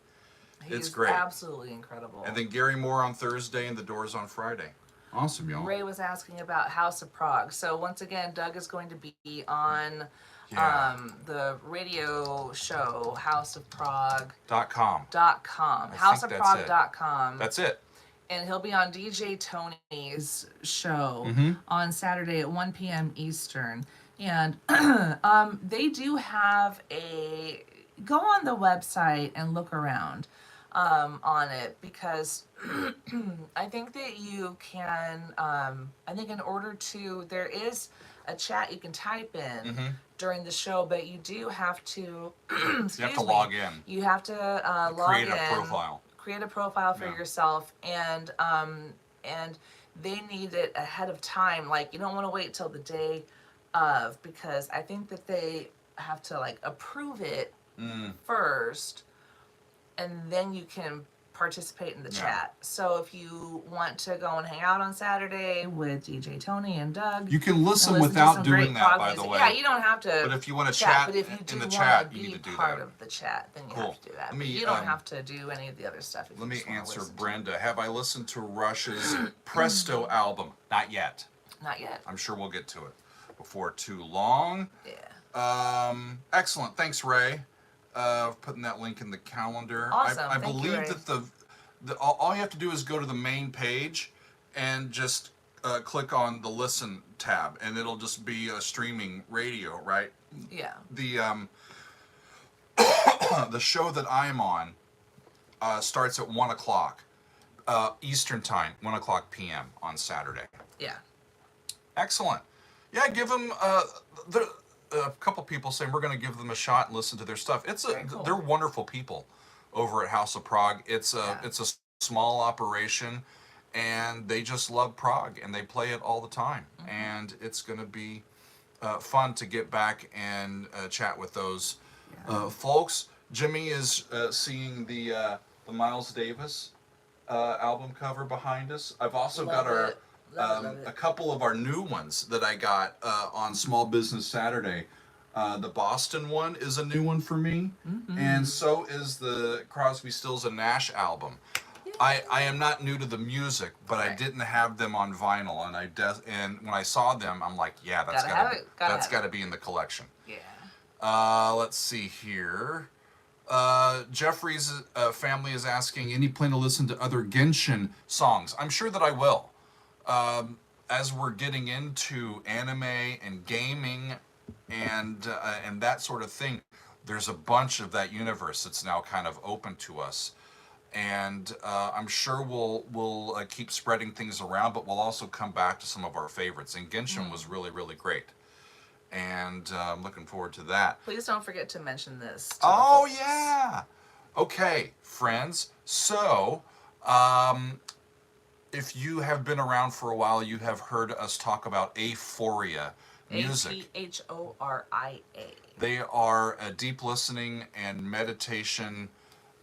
S1: It's great.
S2: Absolutely incredible.
S1: And then Gary Moore on Thursday and The Doors on Friday. Awesome, y'all.
S2: Ray was asking about House of Prague. So once again, Doug is going to be on the radio show houseofprague.com. Houseofprague.com.
S1: That's it.
S2: And he'll be on DJ Tony's show on Saturday at 1 p.m. Eastern. And they do have a... Go on the website and look around on it, because I think that you can, I think in order to, there is a chat you can type in during the show, but you do have to,
S1: you have to log in.
S2: You have to log in.
S1: Create a profile.
S2: Create a profile for yourself, and they need it ahead of time. Like, you don't want to wait till the day of, because I think that they have to like approve it first, and then you can participate in the chat. So if you want to go and hang out on Saturday with DJ Tony and Doug,
S1: You can listen
S2: to
S1: without
S2: some
S1: doing
S2: great
S1: that,
S2: prog
S1: by the
S2: music.
S1: way.
S2: Yeah, you don't have to.
S1: But if you want to chat
S2: but if you
S1: in
S2: do
S1: the
S2: want
S1: chat,
S2: to
S1: you
S2: be
S1: need to do
S2: part
S1: that.
S2: of the chat, then you
S1: Cool.
S2: have to do that.
S1: Let
S2: But
S1: me,
S2: you don't have to do any of the other stuff. If
S1: Let
S2: you
S1: me
S2: just wanna
S1: answer
S2: listen to
S1: Brenda. Have I listened to Rush's Presto album? Not yet.
S2: it. Not yet.
S1: I'm sure we'll get to it before too long.
S2: Yeah.
S1: Excellent. Thanks, Ray, for putting that link in the calendar.
S2: Awesome.
S1: I
S2: Thank you,
S1: believe
S2: Ray.
S1: that all you have to do is go to the main page and just click on the listen tab, and it'll just be a streaming radio, right?
S2: Yeah.
S1: The the show that I'm on starts at 1 o'clock Eastern time, 1 o'clock p.m. on Saturday.
S2: Yeah.
S1: Excellent. Yeah, give them a couple people saying we're going to give them a shot and listen to their stuff.
S2: Very cool.
S1: They're wonderful people over at House of Prague. It's a small operation, and they just love Prague, and they play it all the time. And it's going to be fun to get back and chat with those folks. Jimmy is seeing the Miles Davis album cover behind us. I've also got our a couple of our new ones that I got on Small Business Saturday. The Boston one is a new one for me, and so is the Crosby, Stills and Nash album. I am not new to the music, but I didn't have them on vinyl, and when I saw them, I'm like, yeah, that's got to be in the collection.
S2: Yeah.
S1: Let's see here. Jeffrey's family is asking, any plan to listen to other Genshin songs? I'm sure that I will. As we're getting into anime and gaming and that sort of thing, there's a bunch of that universe that's now kind of open to us. And I'm sure we'll keep spreading things around, but we'll also come back to some of our favorites. And Genshin was really, really great. And I'm looking forward to that.
S2: Please don't forget to mention this. To
S1: Oh, yeah. Okay, friends. So, if you have been around for a while, you have heard us talk about aphoria music.
S2: APHORIA.
S1: They are a deep listening and meditation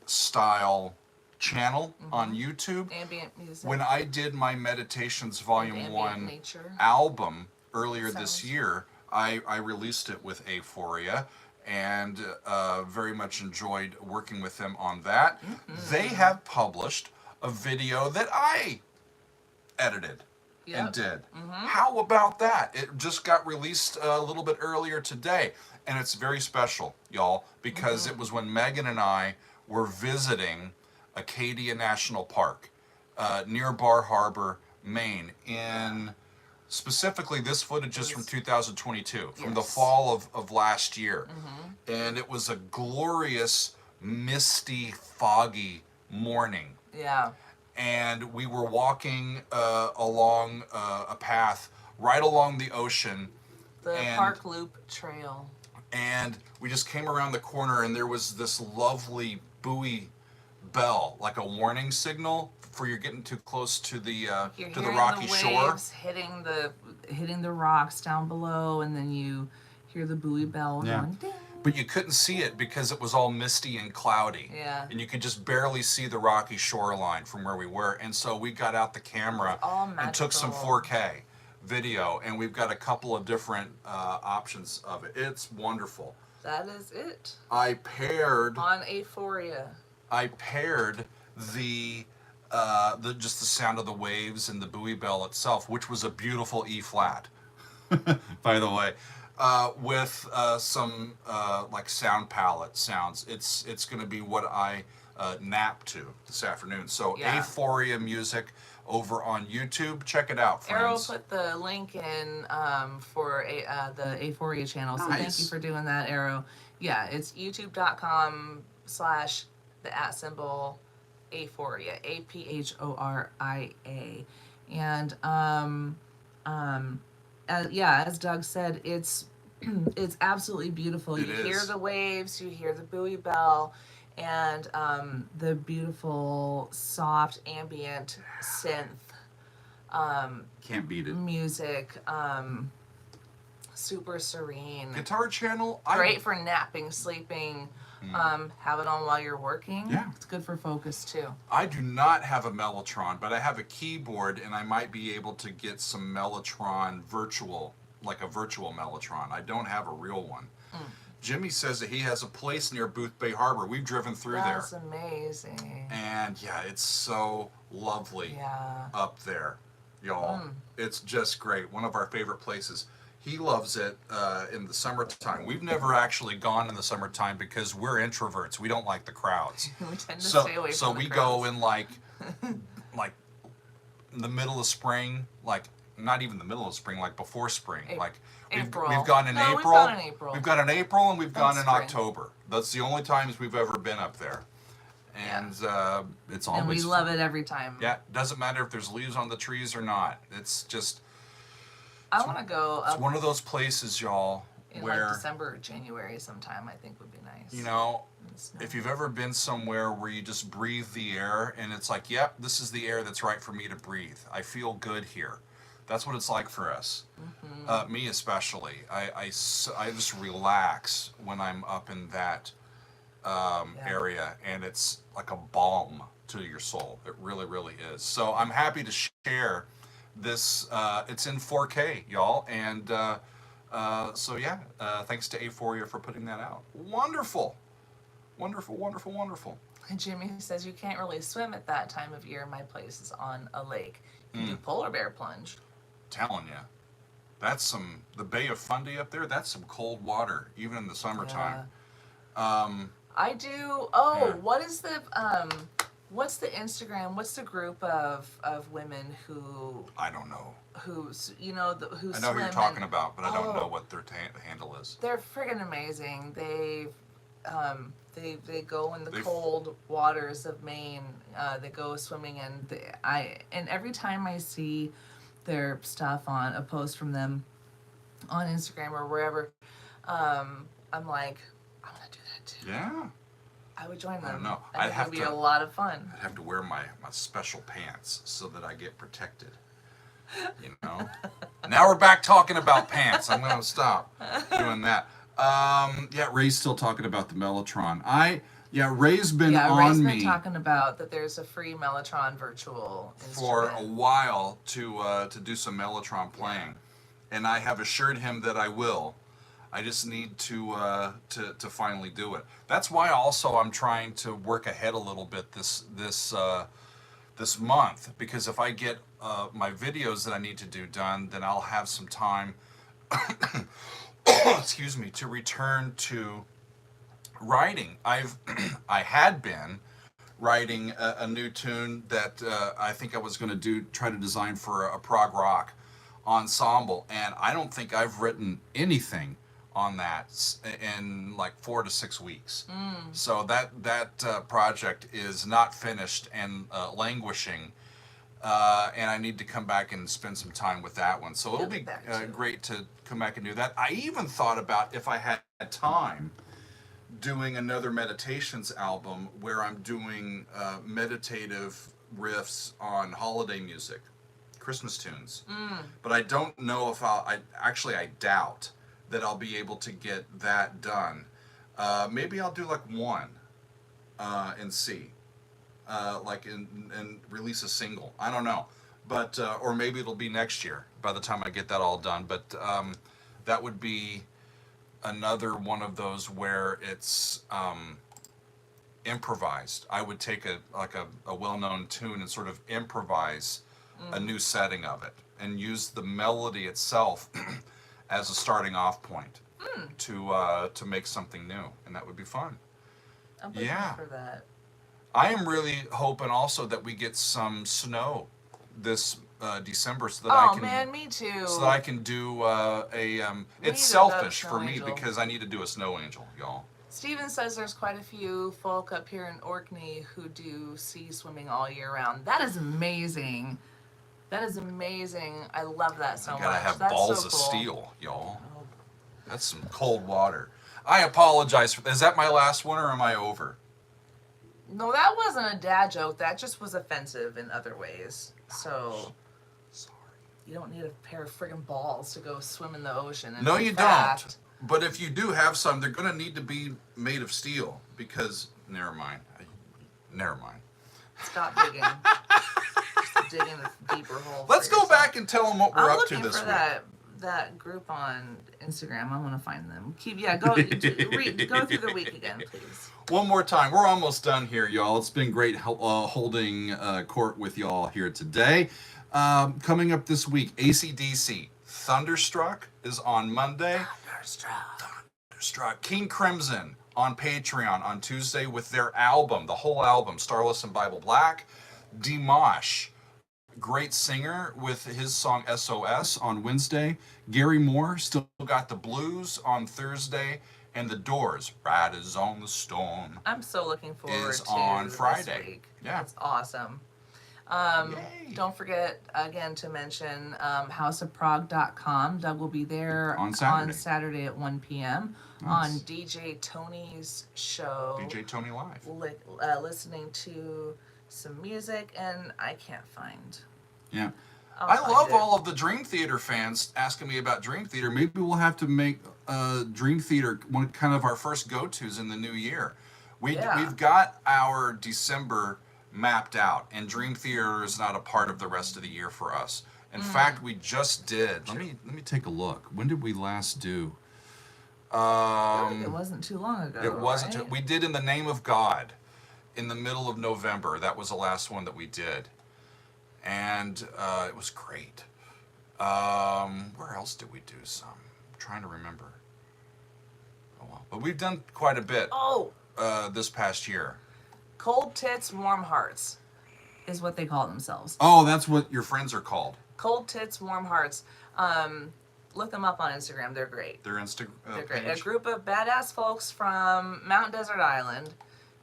S1: style channel on YouTube.
S2: Ambient music.
S1: When I did my Meditations Volume
S2: Ambient
S1: 1
S2: nature.
S1: album earlier this year, I released it with Aphoria, and very much enjoyed working with them on that. They have published a video that I edited and did. How about that? It just got released a little bit earlier today, and it's very special, y'all, because it was when Megan and I were visiting Acadia National Park near Bar Harbor, Maine, in specifically this footage is from 2022, from the fall of last year. And it was a glorious, misty, foggy morning.
S2: Yeah.
S1: And we were walking along a path right along the ocean.
S2: The Park Loop Trail.
S1: And we just came around the corner, and there was this lovely buoy bell, like a warning signal for you're getting too close to the rocky shore.
S2: Hitting the rocks down below, and then you hear the buoy bell going ding.
S1: But you couldn't see it because it was all misty and cloudy.
S2: Yeah.
S1: And you could just barely see the rocky shoreline from where we were. And so we got out the camera and took some 4K video, and we've got a couple of different options of it. It's wonderful.
S2: That is it.
S1: I paired
S2: on Aphoria.
S1: I paired the just the sound of the waves and the buoy bell itself, which was a beautiful E flat, by the way, with some like sound palette sounds. It's going to be what I nap to this afternoon. So Aphoria music over on YouTube. Check it out, friends.
S2: Arrow put the link in for the Aphoria channel. So thank you for doing that, Arrow. Yeah, it's youtube.com/the @Aphoria, APHORIA. And as Doug said, it's absolutely beautiful. You hear the waves, you hear the buoy bell, and the beautiful soft ambient synth
S1: can't beat it
S2: music, super serene,
S1: guitar channel,
S2: great for napping, sleeping, Have it on while you're working.
S1: Yeah.
S2: It's good for focus too.
S1: I do not have a Mellotron, but I have a keyboard, and I might be able to get some Mellotron virtual, like a virtual Mellotron. I don't have a real one. Jimmy says that he has a place near Booth Bay Harbor. We've driven through there.
S2: That's amazing.
S1: And yeah, it's so lovely up there, y'all. It's just great. One of our favorite places. He loves it in the summertime. We've never actually gone in the summertime because we're introverts. We don't like the crowds.
S2: We tend to stay away
S1: so
S2: from the
S1: we
S2: crowds.
S1: go in like in the middle of spring, like not even the middle of spring, like before spring. Like
S2: April.
S1: we've gone in
S2: No,
S1: April.
S2: we've gone in April.
S1: We've gone in April and we've gone in
S2: spring.
S1: October. That's the only times we've ever been up there. And it's always
S2: And we
S1: fun.
S2: love it every time.
S1: Yeah, doesn't matter if there's leaves on the trees or not. It's just
S2: I want to go
S1: it's
S2: up
S1: one of those places, y'all,
S2: in
S1: where
S2: like December or January sometime. I think would be nice.
S1: you know,
S2: It's
S1: if you've ever been somewhere where you just breathe the air and it's like, yep, this is the air that's right for me to breathe. I feel good here. That's what it's like for us. Me especially. I just relax when I'm up in that area, and it's like a balm to your soul. It really, really is. So I'm happy to share this. It's in 4K, y'all, and so yeah, thanks to A4 for putting that out. Wonderful, wonderful, wonderful, wonderful.
S2: And Jimmy says you can't really swim at that time of year. My place is on a lake. You can do polar bear plunge.
S1: Telling you, that's the Bay of Fundy up there. That's some cold water, even in the summertime.
S2: I do. Oh,
S1: Yeah.
S2: what is the what's the Instagram? What's the group of women who
S1: I don't know.
S2: who's you know the, who
S1: I know who
S2: swim
S1: you're talking
S2: and-
S1: about, but I don't
S2: Oh.
S1: know what their handle is.
S2: They're friggin' amazing. They go in the
S1: They've-
S2: cold waters of Maine. They go swimming, and and every time I see their stuff on a post from them on Instagram or wherever, I'm like, I want to do that too.
S1: Yeah.
S2: I would join them.
S1: I don't know.
S2: I think it would be a lot of fun.
S1: I'd have to wear my special pants so that I get protected. You know? Now we're back talking about pants. I'm going to stop doing that. Yeah, Ray's still talking about the Mellotron. Ray's been on
S2: Ray's
S1: me
S2: been talking about that there's a free Mellotron virtual
S1: for a
S2: instrument.
S1: while to do some Mellotron playing. And I have assured him that I will. I just need to finally do it. That's why also I'm trying to work ahead a little bit this month, because if I get my videos that I need to do done, then I'll have some time excuse me, to return to writing. I had been writing a new tune that I think I was going to try to design for a prog rock ensemble, and I don't think I've written anything on that in like 4 to 6 weeks. So that project is not finished and languishing, and I need to come back and spend some time with that one. So it'll be great to come back and do that. I even thought about, if I had time, doing another meditations album where I'm doing meditative riffs on holiday music, Christmas tunes. But I don't know if I doubt that I'll be able to get that done. Maybe I'll do like one and see, and release a single. I don't know, but or maybe it'll be next year by the time I get that all done. But that would be another one of those where it's improvised. I would take a well-known tune and sort of improvise a new setting of it, and use the melody itself as a starting off point to make something new, and that would be fun.
S2: I'm looking for that.
S1: I am really hoping also that we get some snow this December, so that I can.
S2: Man, me too.
S1: So that I can do it's selfish for me because I need to do a snow angel, y'all.
S2: Steven says there's quite a few folk up here in Orkney who do sea swimming all year round. That is amazing. That is amazing. I love that so much.
S1: Gotta have
S2: That's
S1: balls
S2: so
S1: of
S2: cool.
S1: steel, y'all. That's some cold water. I apologize for. Is that my last one, or am I over?
S2: No, that wasn't a dad joke. That just was offensive in other ways. So
S1: Sorry.
S2: you don't need a pair of friggin' balls to go swim in the ocean. And
S1: No,
S2: in
S1: you
S2: fact,
S1: But if you do have some, they're going to need to be made of steel because, never mind.
S2: Stop digging. Just digging a deeper hole.
S1: Let's go back and tell them what we're up to this week.
S2: I'm looking for that group on Instagram. I want to find them. Go through the week again, please.
S1: One more time. We're almost done here, y'all. It's been great holding court with y'all here today. Coming up this week, AC/DC. Thunderstruck is on Monday. Thunderstruck. King Crimson on Patreon on Tuesday with their album, the whole album, Starless and Bible Black. Dimash, great singer, with his song SOS on Wednesday. Gary Moore, Still Got the Blues on Thursday. And The Doors, Riders on the Storm.
S2: I'm so looking forward to
S1: on Friday.
S2: This week.
S1: Yeah.
S2: It's awesome. Don't forget, again, to mention houseofprog.com. Doug will be there
S1: on Saturday
S2: at 1 p.m.
S1: Nice.
S2: on DJ Tony's show.
S1: DJ Tony Live.
S2: Listening to some music, and I can't find.
S1: Yeah. I love all of the Dream Theater fans asking me about Dream Theater. Maybe we'll have to make Dream Theater one kind of our first go-tos in the new year. We've got our December mapped out, and Dream Theater is not a part of the rest of the year for us. In fact, we just did. Let me take a look. When did we last do?
S2: It wasn't too long ago.
S1: It wasn't.
S2: Right?
S1: We did In the Name of God in the middle of November. That was the last one that we did. And it was great. Where else did we do some? I'm trying to remember. Oh, well. But we've done quite a bit this past year.
S2: Cold Tits, Warm Hearts is what they call themselves.
S1: Oh, that's what your friends are called.
S2: Cold Tits, Warm Hearts. Look them up on Instagram. They're great.
S1: Their Instagram
S2: They're great.
S1: page?
S2: A group of badass folks from Mount Desert Island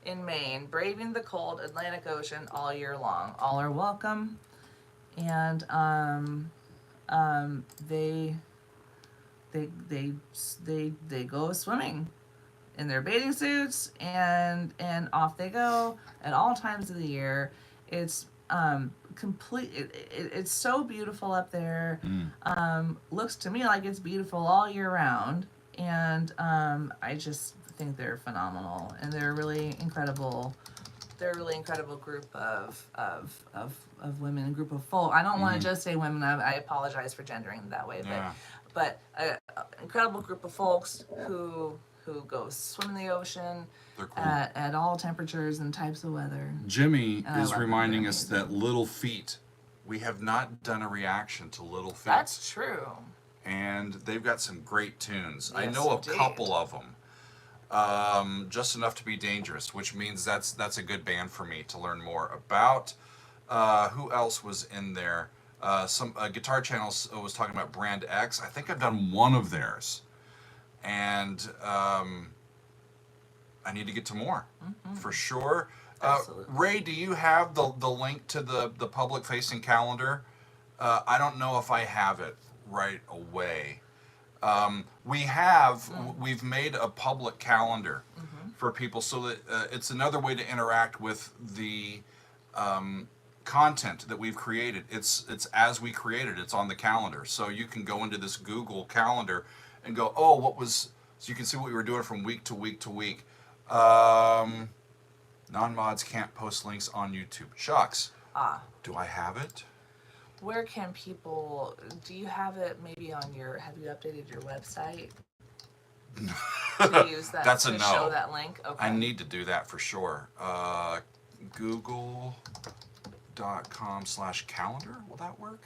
S2: in Maine, braving the cold Atlantic Ocean all year long. All are welcome. And they go swimming in their bathing suits, and off they go at all times of the year. It's it's so beautiful up there. Looks to me like it's beautiful all year round, and I just think they're phenomenal, and they're a really incredible group of women, a group of folk. I don't want to just say women. I apologize for gendering them that way, but an incredible group of folks who go swim in the ocean.
S1: They're cool.
S2: At all temperatures and types of weather.
S1: Jimmy is reminding us that Little Feet, we have not done a reaction to Little Feet.
S2: That's true.
S1: And they've got some great tunes.
S2: Yes,
S1: I know a
S2: indeed.
S1: couple of them. Just Enough to Be Dangerous, which means that's a good band for me to learn more about. Who else was in there? Some Guitar Channel was talking about Brand X. I think I've done one of theirs. And I need to get to more, for sure. Ray, do you have the link to the public-facing calendar? I don't know if I have it right away. We've made a public calendar for people so that it's another way to interact with the content that we've created. It's as we created, it's on the calendar. So you can go into this Google calendar and go, so you can see what we were doing from week to week to week. Non-mods can't post links on YouTube. Shucks. Do I have it?
S2: Where can people, do you have it maybe have you updated your website? To use that,
S1: That's a
S2: to
S1: no.
S2: show that link? Okay.
S1: I need to do that for sure. Google.com/calendar. Will that work?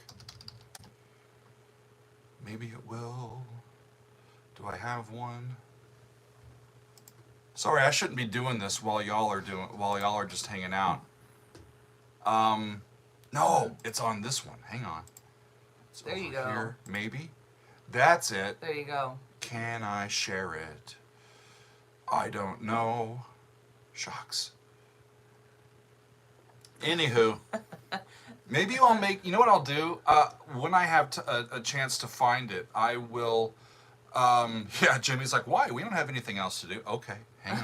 S1: Maybe it will. Do I have one? Sorry, I shouldn't be doing this while y'all are just hanging out. No, it's on this one. Hang on. It's
S2: There you
S1: over
S2: go.
S1: Here, maybe. That's it.
S2: There you go.
S1: Can I share it? I don't know. Shucks. Anywho, maybe I'll make. You know what I'll do? When I have a chance to find it, I will. Yeah, Jimmy's like, why? We don't have anything else to do. Okay, hang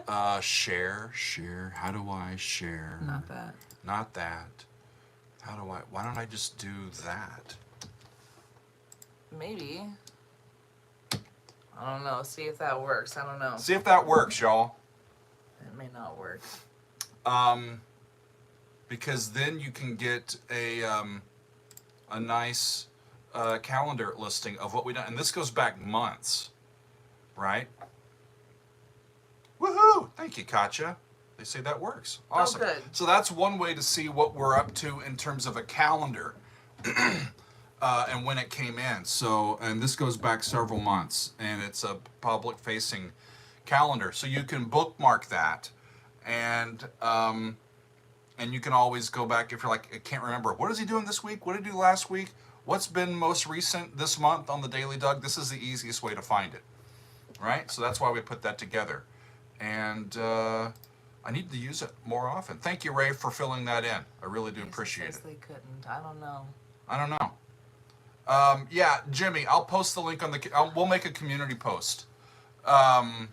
S1: on. Share. How do I share?
S2: Not that.
S1: Not that. Why don't I just do that?
S2: Maybe. I don't know. See if that works. I don't know.
S1: See if that works, y'all.
S2: It may not work.
S1: Because then you can get a nice calendar listing of what we done, and this goes back months, right? Woohoo! Thank you, Katya. They say that works. Awesome.
S2: Oh, good.
S1: So that's one way to see what we're up to in terms of a calendar and when it came in. So, and this goes back several months, and it's a public-facing calendar, so you can bookmark that, and you can always go back if you're like, I can't remember. What is he doing this week? What did he do last week? What's been most recent this month on the Daily Doug? This is the easiest way to find it, right? So that's why we put that together. And I need to use it more often. Thank you, Ray, for filling that in. I really do appreciate it.
S2: They couldn't. I don't know.
S1: I don't know. Yeah, Jimmy, I'll post the link on the... we'll make a community post. And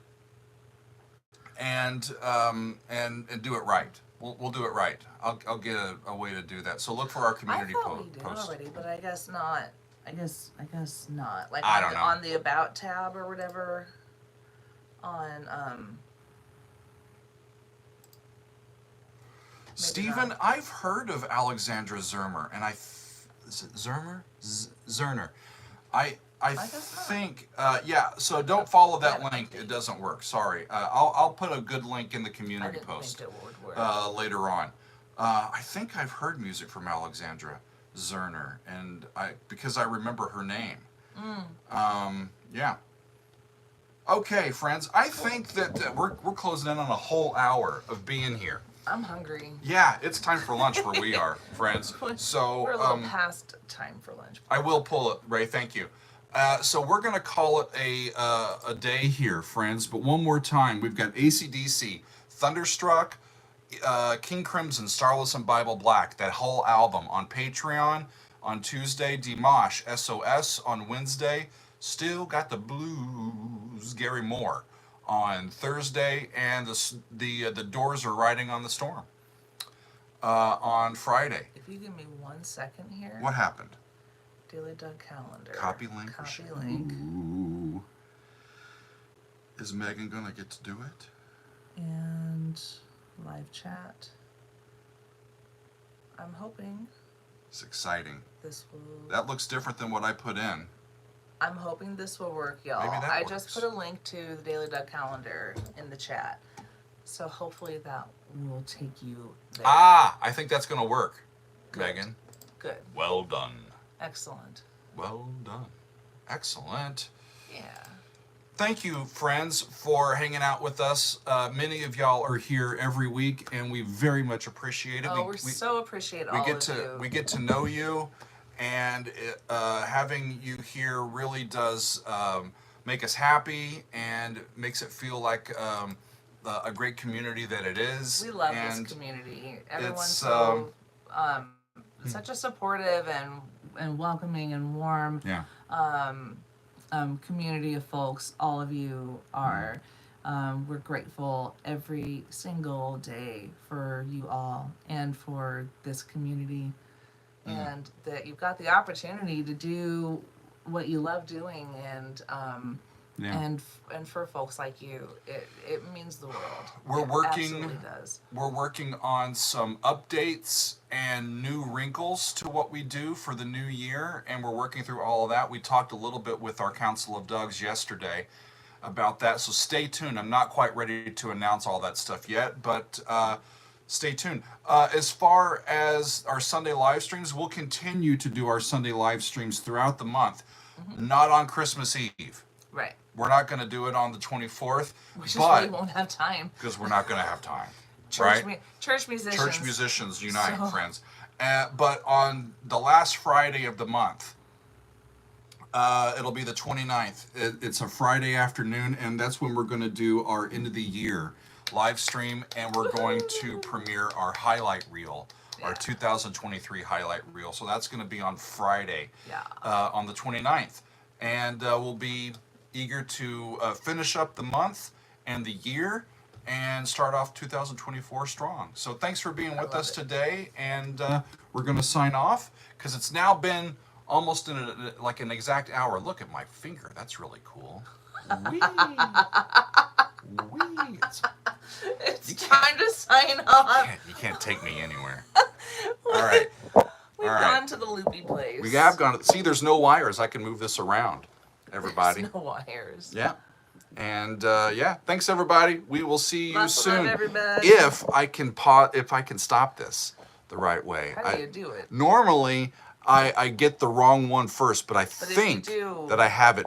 S1: do it right. We'll do it right. I'll get a way to do that. So look for our community
S2: I thought we did
S1: post.
S2: already, but I guess not. I guess not. Like
S1: I don't know.
S2: On the About tab or whatever.
S1: Stephen,
S2: not.
S1: I've heard of Alexandra Zermer, and is it Zermer? Zerner. I think, yeah, so don't follow that link. It doesn't work. Sorry. I'll put a good link in the community post later on. I think I've heard music from Alexandra Zerner, and because I remember her name. Yeah. Okay, friends. I think that we're closing in on a whole hour of being here.
S2: I'm hungry.
S1: Yeah, it's time for lunch where we are, friends. So
S2: we're a little past time for lunch.
S1: I will pull it, Ray. Thank you. So we're going to call it a day here, friends. But one more time, we've got AC/DC, Thunderstruck, King Crimson, Starless, and Bible Black. That whole album on Patreon on Tuesday. Dimash, SOS on Wednesday. Still Got the Blues, Gary Moore on Thursday, and the Doors Are Riding on the Storm on Friday.
S2: If you give me 1 second here.
S1: What happened?
S2: Daily Doug calendar.
S1: Copy link.
S2: Copy link.
S1: Ooh. Is Megan gonna get to do it?
S2: And live chat. I'm hoping
S1: It's exciting.
S2: this will.
S1: That looks different than what I put in.
S2: I'm hoping this will work, y'all.
S1: Maybe that
S2: I
S1: works.
S2: just put a link to the Daily Doug calendar in the chat. So hopefully that will take you there.
S1: Ah, I think that's gonna work,
S2: Good.
S1: Megan.
S2: Good.
S1: Well done.
S2: Excellent.
S1: Well done. Excellent.
S2: Yeah.
S1: Thank you, friends, for hanging out with us. Many of y'all are here every week, and we very much appreciate it.
S2: Oh, we so appreciate all of you.
S1: We get to know you, and having you here really does make us happy and makes it feel like a great community that it is.
S2: We love
S1: and
S2: this community. Everyone's
S1: it's,
S2: so such a supportive and welcoming and warm community of folks. All of you are. We're grateful every single day for you all and for this community, and that you've got the opportunity to do what you love doing, and for folks like you, it means the world. It absolutely does.
S1: We're working on some updates and new wrinkles to what we do for the new year, and we're working through all of that. We talked a little bit with our Council of Dougs yesterday about that, so stay tuned. I'm not quite ready to announce all that stuff yet, but stay tuned. As far as our Sunday live streams, we'll continue to do our Sunday live streams throughout the month, not on Christmas Eve.
S2: Right.
S1: We're not going to do it on the 24th,
S2: Which
S1: but
S2: is we won't have time.
S1: because we're not going to have time.
S2: Church
S1: Church
S2: musicians.
S1: musicians unite,
S2: So-
S1: friends. But on the last Friday of the month, it'll be the 29th. It's a Friday afternoon, and that's when we're going to do our end of the year live stream, and we're going to premiere our highlight reel, our 2023 highlight reel. So that's going to be on Friday, on the 29th. And we'll be eager to finish up the month and the year and start off 2024 strong. So thanks for being with us today, and we're going to sign off because it's now been almost like an exact hour. Look at my finger. That's really cool. Wee. Wee.
S2: It's time to sign off.
S1: You can't take me anywhere. All right.
S2: We've gone to the loopy place.
S1: We have gone. See, there's no wires. I can move this around, everybody.
S2: There's no wires.
S1: Yeah. And yeah, thanks everybody. We will see you
S2: Lots of
S1: soon.
S2: love, everybody.
S1: If I can stop this the right way.
S2: How do you do it?
S1: Normally I get the wrong one first, but I think
S2: if you do,
S1: that I have it